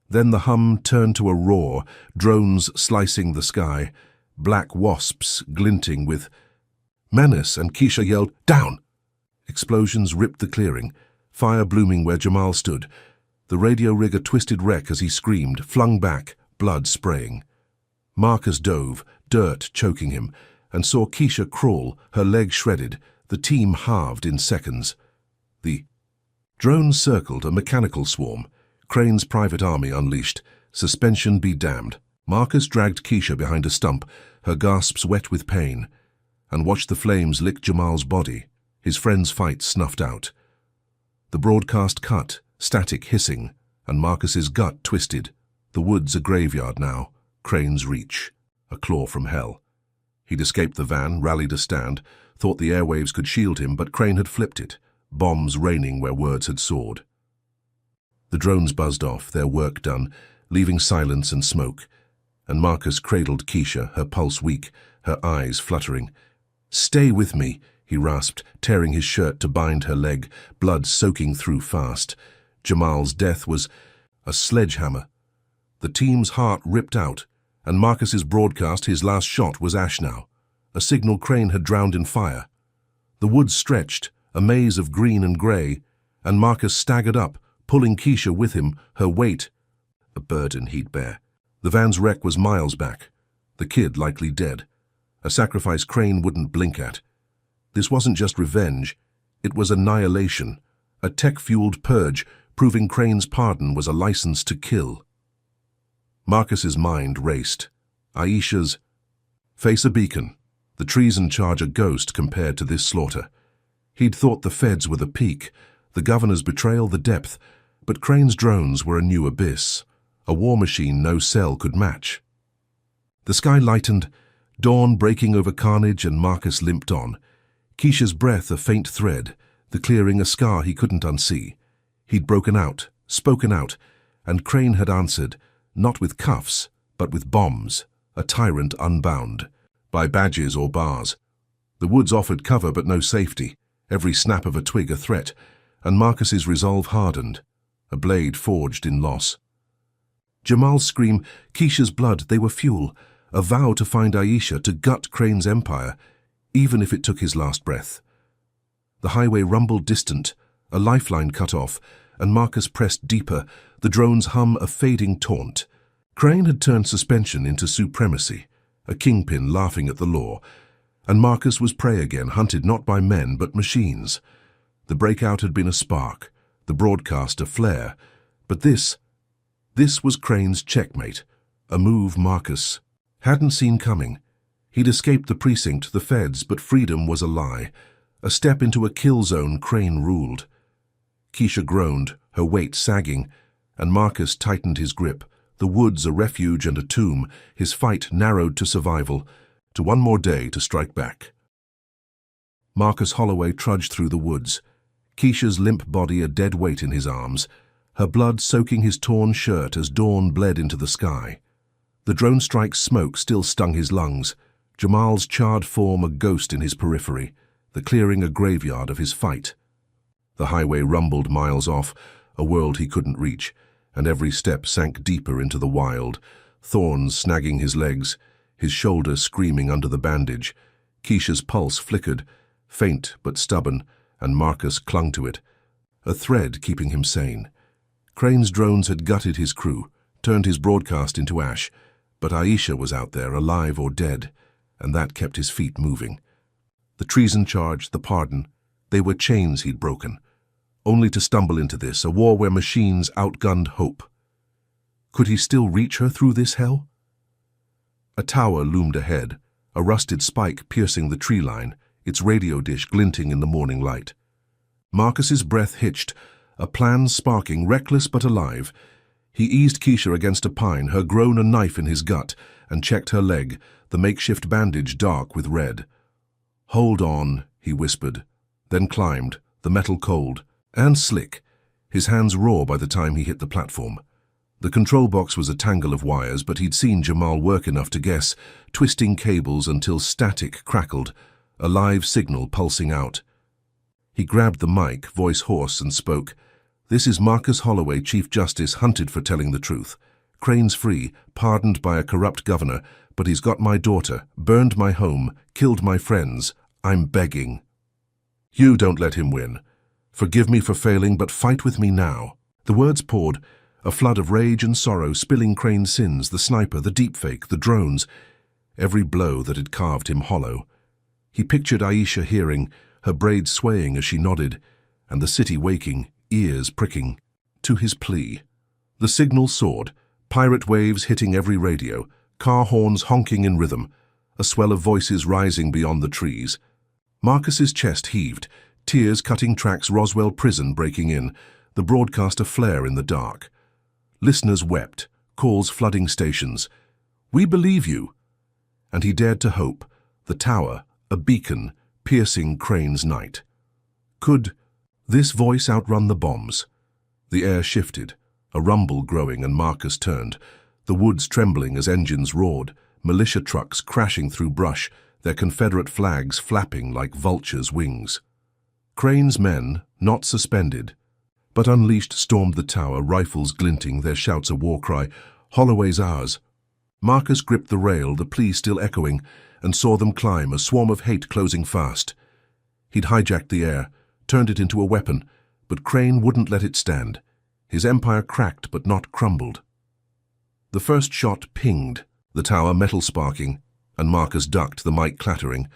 Then the hum turned to a roar, drones slicing the sky, black wasps glinting with menace, and Keisha yelled, "Down!" Explosions ripped the clearing, fire blooming where Jamal stood. The radio rig a twisted wreck as he screamed, flung back, blood spraying. Marcus dove, dirt choking him, and saw Keisha crawl, her leg shredded, the team halved in seconds. The drones circled, a mechanical swarm, Crane's private army unleashed, suspension be damned. Marcus dragged Keisha behind a stump, her gasps wet with pain, and watched the flames lick Jamal's body, his friend's fight snuffed out. The broadcast cut, static hissing, and Marcus's gut twisted. The woods a graveyard now, Crane's reach, a claw from hell. He'd escaped the van, rallied a stand, thought the airwaves could shield him, but Crane had flipped it, bombs raining where words had soared. The drones buzzed off, their work done, leaving silence and smoke, and Marcus cradled Keisha, her pulse weak, her eyes fluttering. "Stay with me," he rasped, tearing his shirt to bind her leg, blood soaking through fast. Jamal's death was a sledgehammer. The team's heart ripped out, and Marcus's broadcast, his last shot, was ash now, a signal Crane had drowned in fire. The woods stretched, a maze of green and grey, and Marcus staggered up, pulling Keisha with him, her weight a burden he'd bear. The van's wreck was miles back, the kid likely dead, a sacrifice Crane wouldn't blink at. This wasn't just revenge, it was annihilation, a tech-fueled purge, proving Crane's pardon was a license to kill. Marcus's mind raced. Aisha's face a beacon, the treason charge a ghost compared to this slaughter. He'd thought the feds were the peak, the governor's betrayal the depth, but Crane's drones were a new abyss, a war machine no cell could match. The sky lightened, dawn breaking over carnage, and Marcus limped on. Keisha's breath a faint thread, the clearing a scar he couldn't unsee. He'd broken out, spoken out, and Crane had answered, not with cuffs, but with bombs, a tyrant unbound, by badges or bars. The woods offered cover but no safety, every snap of a twig a threat, and Marcus's resolve hardened, a blade forged in loss. Jamal's scream, Keisha's blood, they were fuel, a vow to find Aisha, to gut Crane's empire, even if it took his last breath. The highway rumbled distant, a lifeline cut off, and Marcus pressed deeper, the drone's hum a fading taunt. Crane had turned suspension into supremacy, a kingpin laughing at the law, and Marcus was prey again, hunted not by men but machines. The breakout had been a spark, the broadcast a flare, but this was Crane's checkmate, a move Marcus hadn't seen coming. He'd escaped the precinct, the feds, but freedom was a lie, a step into a kill zone Crane ruled. Keisha groaned, her weight sagging, and Marcus tightened his grip, the woods a refuge and a tomb, his fight narrowed to survival, to one more day to strike back. Marcus Holloway trudged through the woods, Keisha's limp body a dead weight in his arms, her blood soaking his torn shirt as dawn bled into the sky. The drone strike's smoke still stung his lungs, Jamal's charred form a ghost in his periphery, the clearing a graveyard of his fight. The highway rumbled miles off, a world he couldn't reach, and every step sank deeper into the wild, thorns snagging his legs, his shoulder screaming under the bandage. Keisha's pulse flickered, faint but stubborn, and Marcus clung to it, a thread keeping him sane. Crane's drones had gutted his crew, turned his broadcast into ash, but Aisha was out there, alive or dead, and that kept his feet moving. The treason charge, the pardon, they were chains he'd broken, only to stumble into this, a war where machines outgunned hope. Could he still reach her through this hell? A tower loomed ahead, a rusted spike piercing the tree line, its radio dish glinting in the morning light. Marcus's breath hitched, a plan sparking, reckless but alive. He eased Keisha against a pine, her groan a knife in his gut, and checked her leg, the makeshift bandage dark with red. "Hold on," he whispered, then climbed, the metal cold and slick, his hands raw by the time he hit the platform. The control box was a tangle of wires, but he'd seen Jamal work enough to guess, twisting cables until static crackled, a live signal pulsing out. He grabbed the mic, voice hoarse, and spoke. "This is Marcus Holloway, Chief Justice, hunted for telling the truth. Crane's free, pardoned by a corrupt governor, but he's got my daughter, burned my home, killed my friends. I'm begging. You don't let him win. Forgive me for failing, but fight with me now." The words poured, a flood of rage and sorrow spilling Crane's sins, the sniper, the deepfake, the drones, every blow that had carved him hollow. He pictured Aisha hearing, her braids swaying as she nodded, and the city waking, ears pricking, to his plea. The signal soared, pirate waves hitting every radio, car horns honking in rhythm, a swell of voices rising beyond the trees. Marcus's chest heaved, tears cutting tracks, Roswell prison breaking in, the broadcast aflare in the dark. Listeners wept, calls flooding stations. "We believe you." And he dared to hope, the tower, a beacon, piercing Crane's night. Could this voice outrun the bombs? The air shifted, a rumble growing, and Marcus turned, the woods trembling as engines roared, militia trucks crashing through brush, their Confederate flags flapping like vultures' wings. Crane's men, not suspended, but unleashed, stormed the tower, rifles glinting, their shouts a war cry, "Holloway's ours." Marcus gripped the rail, the plea still echoing, and saw them climb, a swarm of hate closing fast. He'd hijacked the air, turned it into a weapon, but Crane wouldn't let it stand. His empire cracked but not crumbled. The first shot pinged, the tower metal sparking, and Marcus ducked, the mic clattering,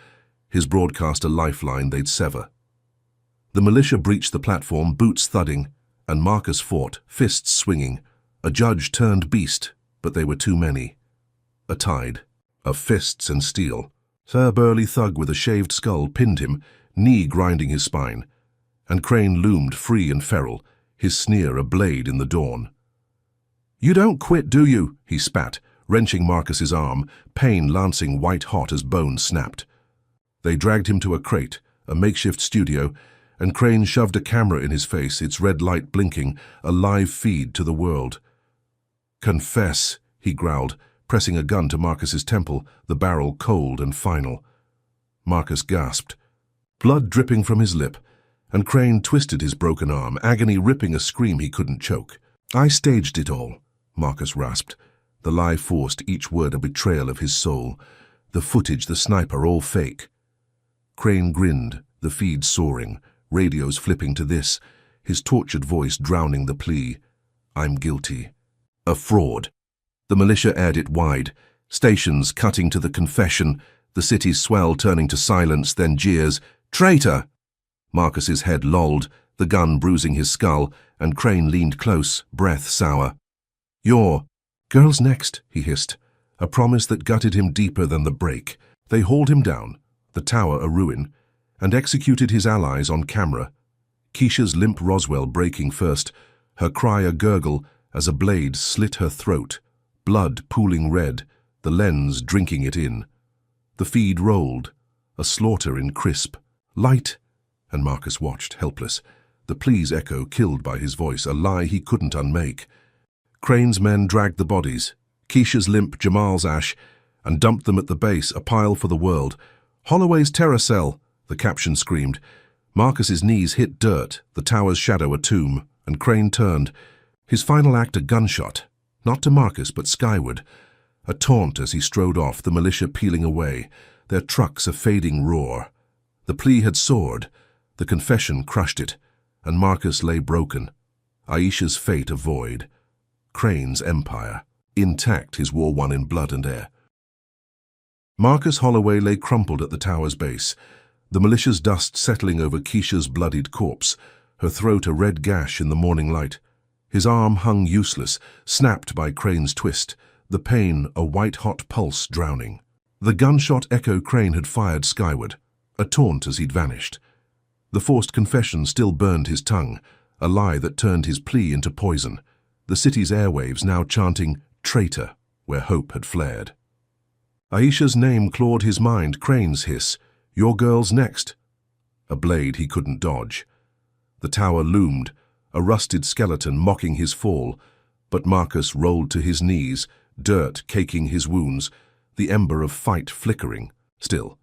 his broadcast a lifeline they'd sever. The militia breached the platform, boots thudding, and Marcus fought, fists swinging. A judge turned beast, but they were too many. A tide of fists and steel. A burly thug with a shaved skull pinned him, knee grinding his spine, and Crane loomed free and feral, his sneer a blade in the dawn. "You don't quit, do you?" he spat, wrenching Marcus's arm, pain lancing white-hot as bones snapped. They dragged him to a crate, a makeshift studio, and Crane shoved a camera in his face, its red light blinking, a live feed to the world. "Confess," he growled, pressing a gun to Marcus's temple, the barrel cold and final. Marcus gasped, blood dripping from his lip, and Crane twisted his broken arm, agony ripping a scream he couldn't choke. "I staged it all," Marcus rasped, the lie forced, each word a betrayal of his soul. The footage, the sniper, all fake. Crane grinned, the feed soaring, radios flipping to this, his tortured voice drowning the plea. "I'm guilty. A fraud." The militia aired it wide, stations cutting to the confession, the city's swell turning to silence, then jeers. "Traitor!" Marcus's head lolled, the gun bruising his skull, and Crane leaned close, breath sour. "You're..." "Girls next," he hissed, a promise that gutted him deeper than the break. They hauled him down, the tower a ruin, and executed his allies on camera. Keisha's limp Roswell breaking first, her cry a gurgle as a blade slit her throat, blood pooling red, the lens drinking it in. The feed rolled, a slaughter in crisp. "Light," and Marcus watched, helpless, the pleas echo killed by his voice, a lie he couldn't unmake. Crane's men dragged the bodies, Keisha's limp, Jamal's ash, and dumped them at the base, a pile for the world. "Holloway's terror cell," the caption screamed. Marcus's knees hit dirt, the tower's shadow a tomb, and Crane turned, His final act a gunshot, not to Marcus but skyward, a taunt as he strode off, the militia peeling away, their trucks a fading roar. The plea had soared, the confession crushed it, and Marcus lay broken. Aisha's fate a void, Crane's empire, intact, his war won in blood and air. Marcus Holloway lay crumpled at the tower's base, the militia's dust settling over Keisha's bloodied corpse, her throat a red gash in the morning light. His arm hung useless, snapped by Crane's twist, the pain a white-hot pulse drowning. The gunshot echo Crane had fired skyward, a taunt as he'd vanished. The forced confession still burned his tongue, a lie that turned his plea into poison. The city's airwaves now chanting, "Traitor," where hope had flared. Aisha's name clawed his mind, Crane's hiss, "Your girl's next." A blade he couldn't dodge. The tower loomed, a rusted skeleton mocking his fall, but Marcus rolled to his knees, dirt caking his wounds, the ember of fight flickering. Still,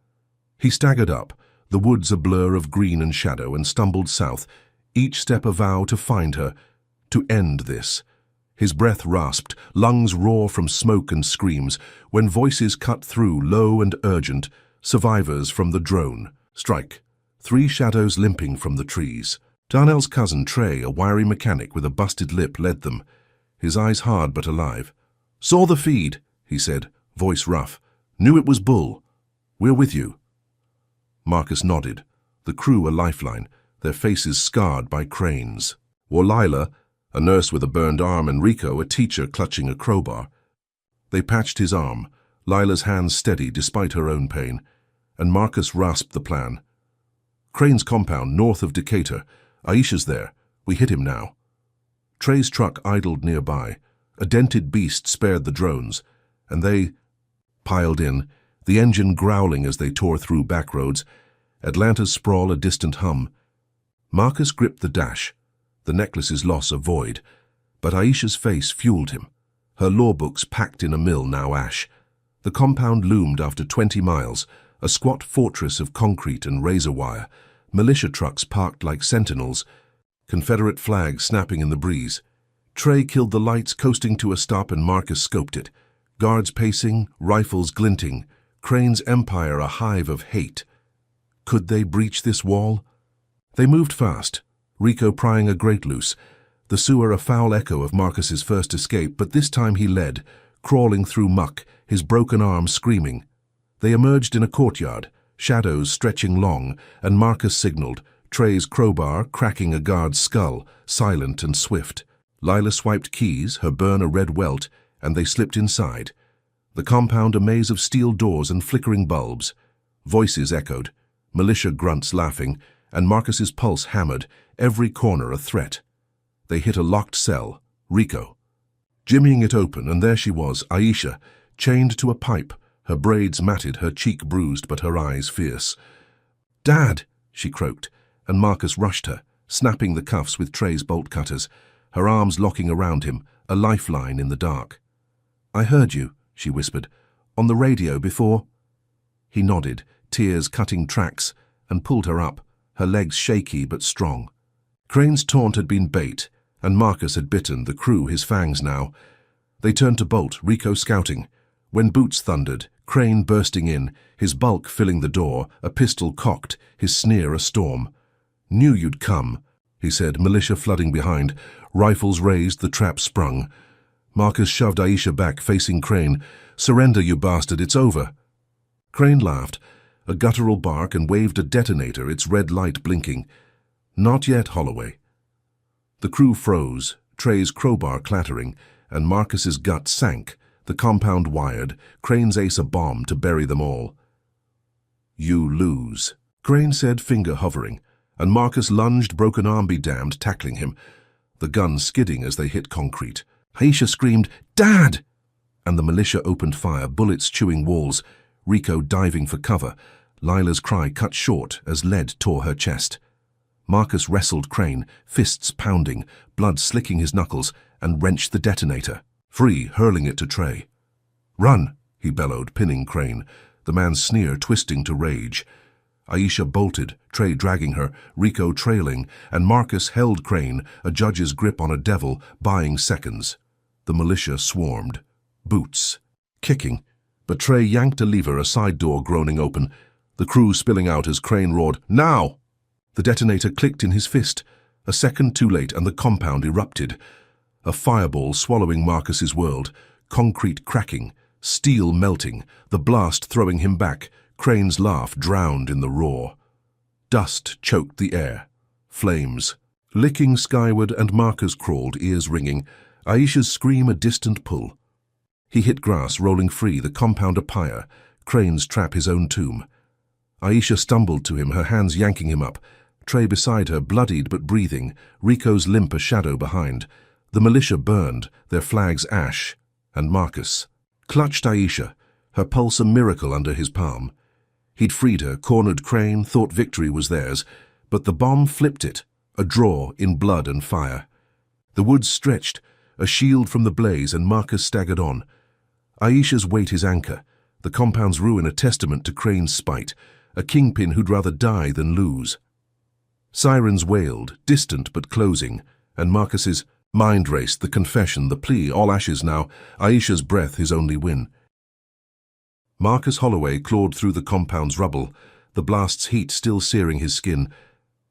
he staggered up, the woods a blur of green and shadow, and stumbled south, each step a vow to find her, to end this. His breath rasped, lungs raw from smoke and screams, when voices cut through, low and urgent, survivors from the drone. Strike. 3 shadows limping from the trees. Darnell's cousin Trey, a wiry mechanic with a busted lip, led them, his eyes hard but alive. "Saw the feed," he said, voice rough. "Knew it was Bull. We're with you." Marcus nodded, the crew a lifeline, their faces scarred by Cranes. Or Lila, a nurse with a burned arm, and Rico, a teacher clutching a crowbar. They patched his arm, Lila's hands steady despite her own pain, and Marcus rasped the plan. "Crane's compound north of Decatur. Aisha's there. We hit him now." Trey's truck idled nearby. A dented beast spared the drones, and they piled in, the engine growling as they tore through back roads, Atlanta's sprawl a distant hum. Marcus gripped the dash, the necklace's loss a void, but Aisha's face fueled him, her law books packed in a mill now ash. The compound loomed after 20 miles, a squat fortress of concrete and razor wire, militia trucks parked like sentinels, Confederate flags snapping in the breeze. Trey killed the lights, coasting to a stop, and Marcus scoped it. Guards pacing, rifles glinting, Crane's empire a hive of hate. Could they breach this wall? They moved fast, Rico prying a grate loose, the sewer a foul echo of Marcus's first escape, but this time he led, crawling through muck, his broken arm screaming. They emerged in a courtyard, shadows stretching long, and Marcus signaled, Trey's crowbar cracking a guard's skull, silent and swift. Lila swiped keys, her burn a red welt, and they slipped inside. The compound a maze of steel doors and flickering bulbs. Voices echoed, militia grunts laughing, and Marcus's pulse hammered, every corner a threat. They hit a locked cell, Rico. Jimmying it open, and there she was, Aisha, chained to a pipe, her braids matted, her cheek bruised, but her eyes fierce. "Dad!" she croaked, and Marcus rushed her, snapping the cuffs with Trey's bolt cutters, her arms locking around him, a lifeline in the dark. "I heard you," she whispered, "on the radio before." He nodded, tears cutting tracks, and pulled her up, her legs shaky but strong. Crane's taunt had been bait, and Marcus had bitten the crew his fangs now. They turned to bolt, Rico scouting. When boots thundered, Crane bursting in, his bulk filling the door, a pistol cocked, his sneer a storm. "Knew you'd come," he said, militia flooding behind, rifles raised, the trap sprung. Marcus shoved Aisha back, facing Crane. "Surrender, you bastard, it's over." Crane laughed, a guttural bark, and waved a detonator, its red light blinking. "Not yet, Holloway." The crew froze, Trey's crowbar clattering, and Marcus's gut sank, the compound wired, Crane's ace a bomb to bury them all. "You lose," Crane said, finger hovering, and Marcus lunged, broken arm be damned, tackling him, the gun skidding as they hit concrete. Aisha screamed, "Dad!" and the militia opened fire, bullets chewing walls, Rico diving for cover. Lila's cry cut short as lead tore her chest. Marcus wrestled Crane, fists pounding, blood slicking his knuckles, and wrenched the detonator, free, hurling it to Trey. "Run!" he bellowed, pinning Crane, the man's sneer twisting to rage. Aisha bolted, Trey dragging her, Rico trailing, and Marcus held Crane, a judge's grip on a devil, buying seconds. The militia swarmed. Boots. Kicking. But Trey yanked a lever, a side door groaning open, the crew spilling out as Crane roared, "Now!" The detonator clicked in his fist. A second too late and the compound erupted. A fireball swallowing Marcus's world, concrete cracking, steel melting, the blast throwing him back, Crane's laugh drowned in the roar. Dust choked the air. Flames. Licking skyward and Marcus crawled, ears ringing, Aisha's scream a distant pull. He hit grass, rolling free, the compound a pyre, Crane's trap his own tomb. Aisha stumbled to him, her hands yanking him up. Trey beside her, bloodied but breathing, Rico's limp a shadow behind. The militia burned, their flags ash, and Marcus clutched Aisha, her pulse a miracle under his palm. He'd freed her, cornered Crane, thought victory was theirs, but the bomb flipped it, a draw in blood and fire. The woods stretched, a shield from the blaze, and Marcus staggered on. Aisha's weight his anchor, the compound's ruin a testament to Crane's spite, a kingpin who'd rather die than lose. Sirens wailed, distant but closing, and Marcus's mind raced, the confession, the plea, all ashes now, Aisha's breath his only win. Marcus Holloway clawed through the compound's rubble, the blast's heat still searing his skin.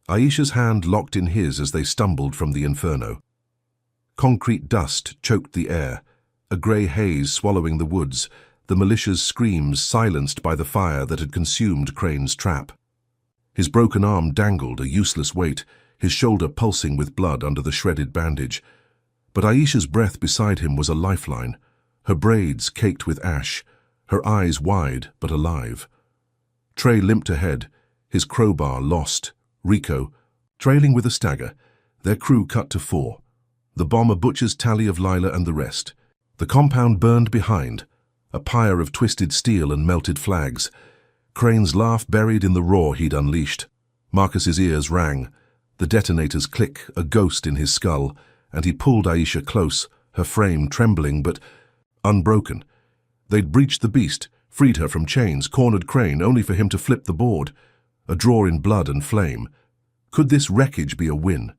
Aisha's hand locked in his as they stumbled from the inferno. Concrete dust choked the air, a grey haze swallowing the woods, the militia's screams silenced by the fire that had consumed Crane's trap. His broken arm dangled, a useless weight, his shoulder pulsing with blood under the shredded bandage. But Aisha's breath beside him was a lifeline, her braids caked with ash, her eyes wide but alive. Trey limped ahead, his crowbar lost. Rico, trailing with a stagger, their crew cut to 4. The bomb a butcher's tally of Lila and the rest. The compound burned behind, a pyre of twisted steel and melted flags. Crane's laugh buried in the roar he'd unleashed. Marcus's ears rang, the detonator's click, a ghost in his skull, and he pulled Aisha close, her frame trembling but unbroken. They'd breached the beast, freed her from chains, cornered Crane, only for him to flip the board. A draw in blood and flame. Could this wreckage be a win?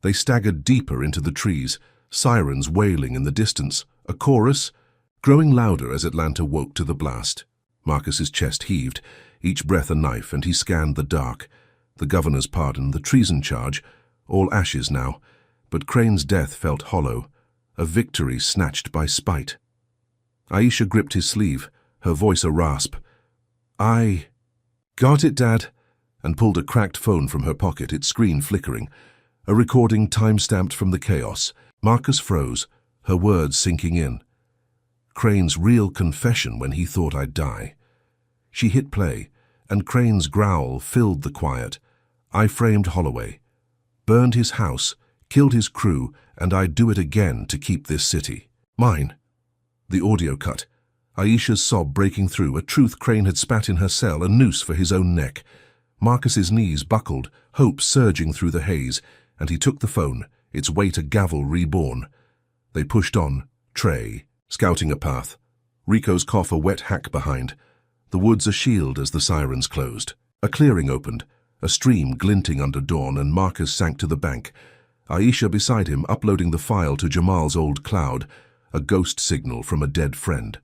They staggered deeper into the trees, sirens wailing in the distance, a chorus, growing louder as Atlanta woke to the blast. Marcus's chest heaved, each breath a knife, and he scanned the dark. The governor's pardon, the treason charge, all ashes now, but Crane's death felt hollow, a victory snatched by spite. Aisha gripped his sleeve, her voice a rasp. "I got it, Dad," and pulled a cracked phone from her pocket, its screen flickering. A recording time-stamped from the chaos. Marcus froze, her words sinking in. Crane's real confession when he thought I'd die. She hit play, and Crane's growl filled the quiet. I framed Holloway, burned his house, killed his crew, and I'd do it again to keep this city mine. The audio cut. Aisha's sob breaking through, a truth Crane had spat in her cell, a noose for his own neck. Marcus's knees buckled, hope surging through the haze, and he took the phone, its weight a gavel reborn. They pushed on, Trey, scouting a path. Rico's cough a wet hack behind. The woods a shield as the sirens closed. A clearing opened, a stream glinting under dawn, and Marcus sank to the bank. Aisha beside him, uploading the file to Jamal's old cloud, a ghost signal from a dead friend.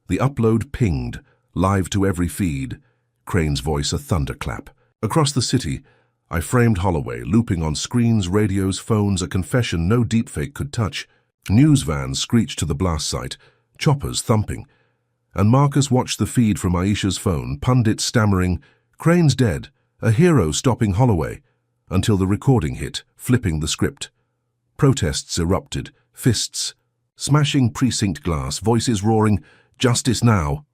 The upload pinged, live to every feed, Crane's voice a thunderclap. Across the city, I framed Holloway, looping on screens, radios, phones, a confession no deepfake could touch. News vans screeched to the blast site, choppers thumping. And Marcus watched the feed from Aisha's phone, pundits stammering, "Crane's dead, a hero stopping Holloway," until the recording hit, flipping the script. Protests erupted, fists smashing precinct glass, voices roaring, "Justice now!"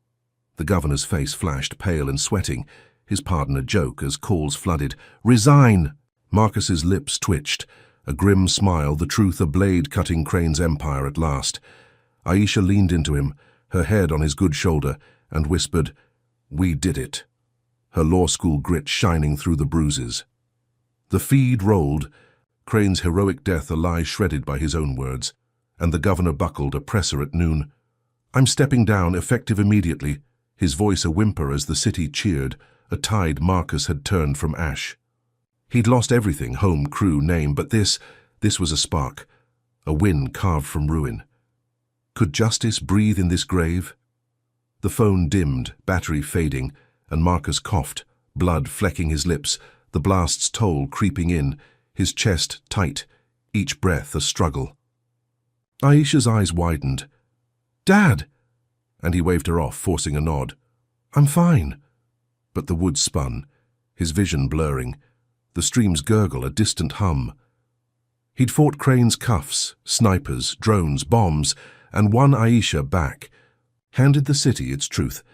The governor's face flashed, pale and sweating, his pardon a joke as calls flooded. "Resign!" Marcus's lips twitched, a grim smile, the truth a blade cutting Crane's empire at last. Aisha leaned into him, her head on his good shoulder, and whispered, "We did it," her law school grit shining through the bruises. The feed rolled, Crane's heroic death a lie shredded by his own words, and the governor buckled, a presser at noon. "I'm stepping down, effective immediately," his voice a whimper as the city cheered, a tide Marcus had turned from ash. He'd lost everything, home, crew, name, but this was a spark, a win carved from ruin. Could justice breathe in this grave? The phone dimmed, battery fading, and Marcus coughed, blood flecking his lips, the blast's toll creeping in, his chest tight, each breath a struggle. Aisha's eyes widened. "Dad!" And he waved her off, forcing a nod. "I'm fine." But the wood spun, his vision blurring, the stream's gurgle a distant hum. He'd fought Crane's cuffs, snipers, drones, bombs, and won Aisha back. Handed the city its truth,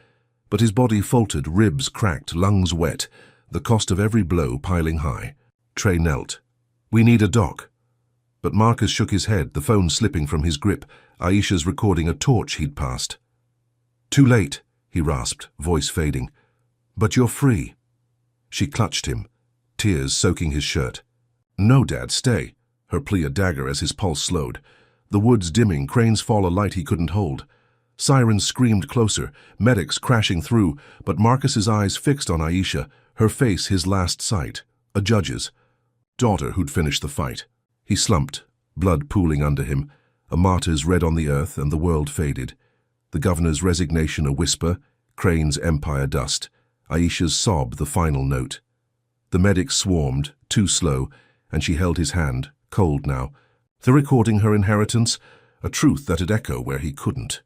but his body faltered, ribs cracked, lungs wet, the cost of every blow piling high. Trey knelt. "We need a doc." But Marcus shook his head, the phone slipping from his grip, Aisha's recording a torch he'd passed. "Too late," he rasped, voice fading. "But you're free." She clutched him, tears soaking his shirt. "No, Dad, stay," her plea a dagger as his pulse slowed. The woods dimming, Crane's fall a light he couldn't hold. Sirens screamed closer, medics crashing through, but Marcus's eyes fixed on Aisha, her face his last sight, a judge's. Daughter who'd finished the fight. He slumped, blood pooling under him, a martyr's red on the earth, and the world faded. The governor's resignation a whisper, Crane's empire dust, Aisha's sob the final note. The medics swarmed, too slow, and she held his hand, cold now. The recording her inheritance, a truth that'd echo where he couldn't.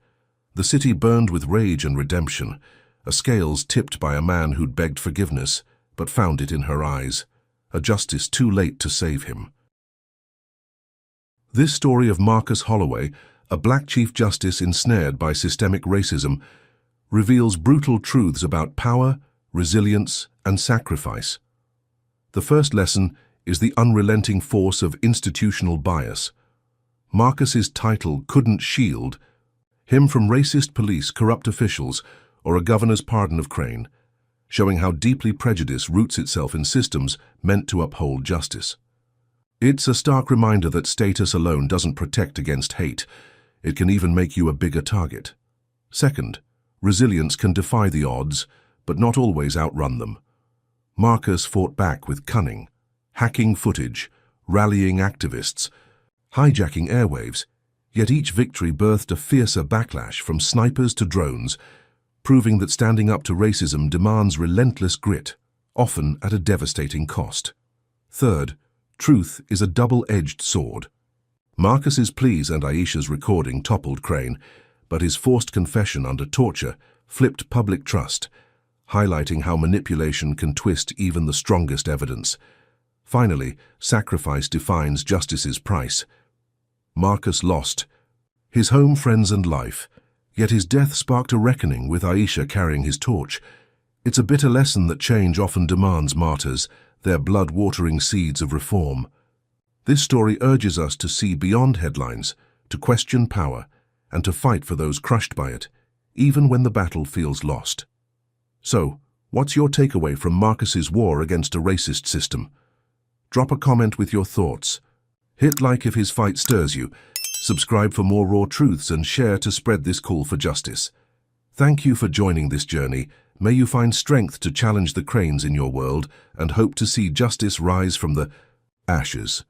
The city burned with rage and redemption, a scales tipped by a man who'd begged forgiveness, but found it in her eyes, a justice too late to save him. This story of Marcus Holloway, a black Chief Justice ensnared by systemic racism, reveals brutal truths about power, resilience, and sacrifice. The first lesson is the unrelenting force of institutional bias. Marcus's title couldn't shield him from racist police, corrupt officials, or a governor's pardon of Crane, showing how deeply prejudice roots itself in systems meant to uphold justice. It's a stark reminder that status alone doesn't protect against hate. It can even make you a bigger target. Second, resilience can defy the odds, but not always outrun them. Marcus fought back with cunning, hacking footage, rallying activists, hijacking airwaves, yet each victory birthed a fiercer backlash from snipers to drones, proving that standing up to racism demands relentless grit, often at a devastating cost. Third, truth is a double-edged sword. Marcus's pleas and Aisha's recording toppled Crane, but his forced confession under torture flipped public trust, highlighting how manipulation can twist even the strongest evidence. Finally, sacrifice defines justice's price. Marcus lost his home, friends, and life, yet his death sparked a reckoning with Aisha carrying his torch. It's a bitter lesson that change often demands martyrs, their blood-watering seeds of reform. This story urges us to see beyond headlines, to question power, and to fight for those crushed by it, even when the battle feels lost. So, what's your takeaway from Marcus's war against a racist system? Drop a comment with your thoughts. Hit like if his fight stirs you, subscribe for more raw truths, and share to spread this call for justice. Thank you for joining this journey. May you find strength to challenge the Cranes in your world and hope to see justice rise from the ashes.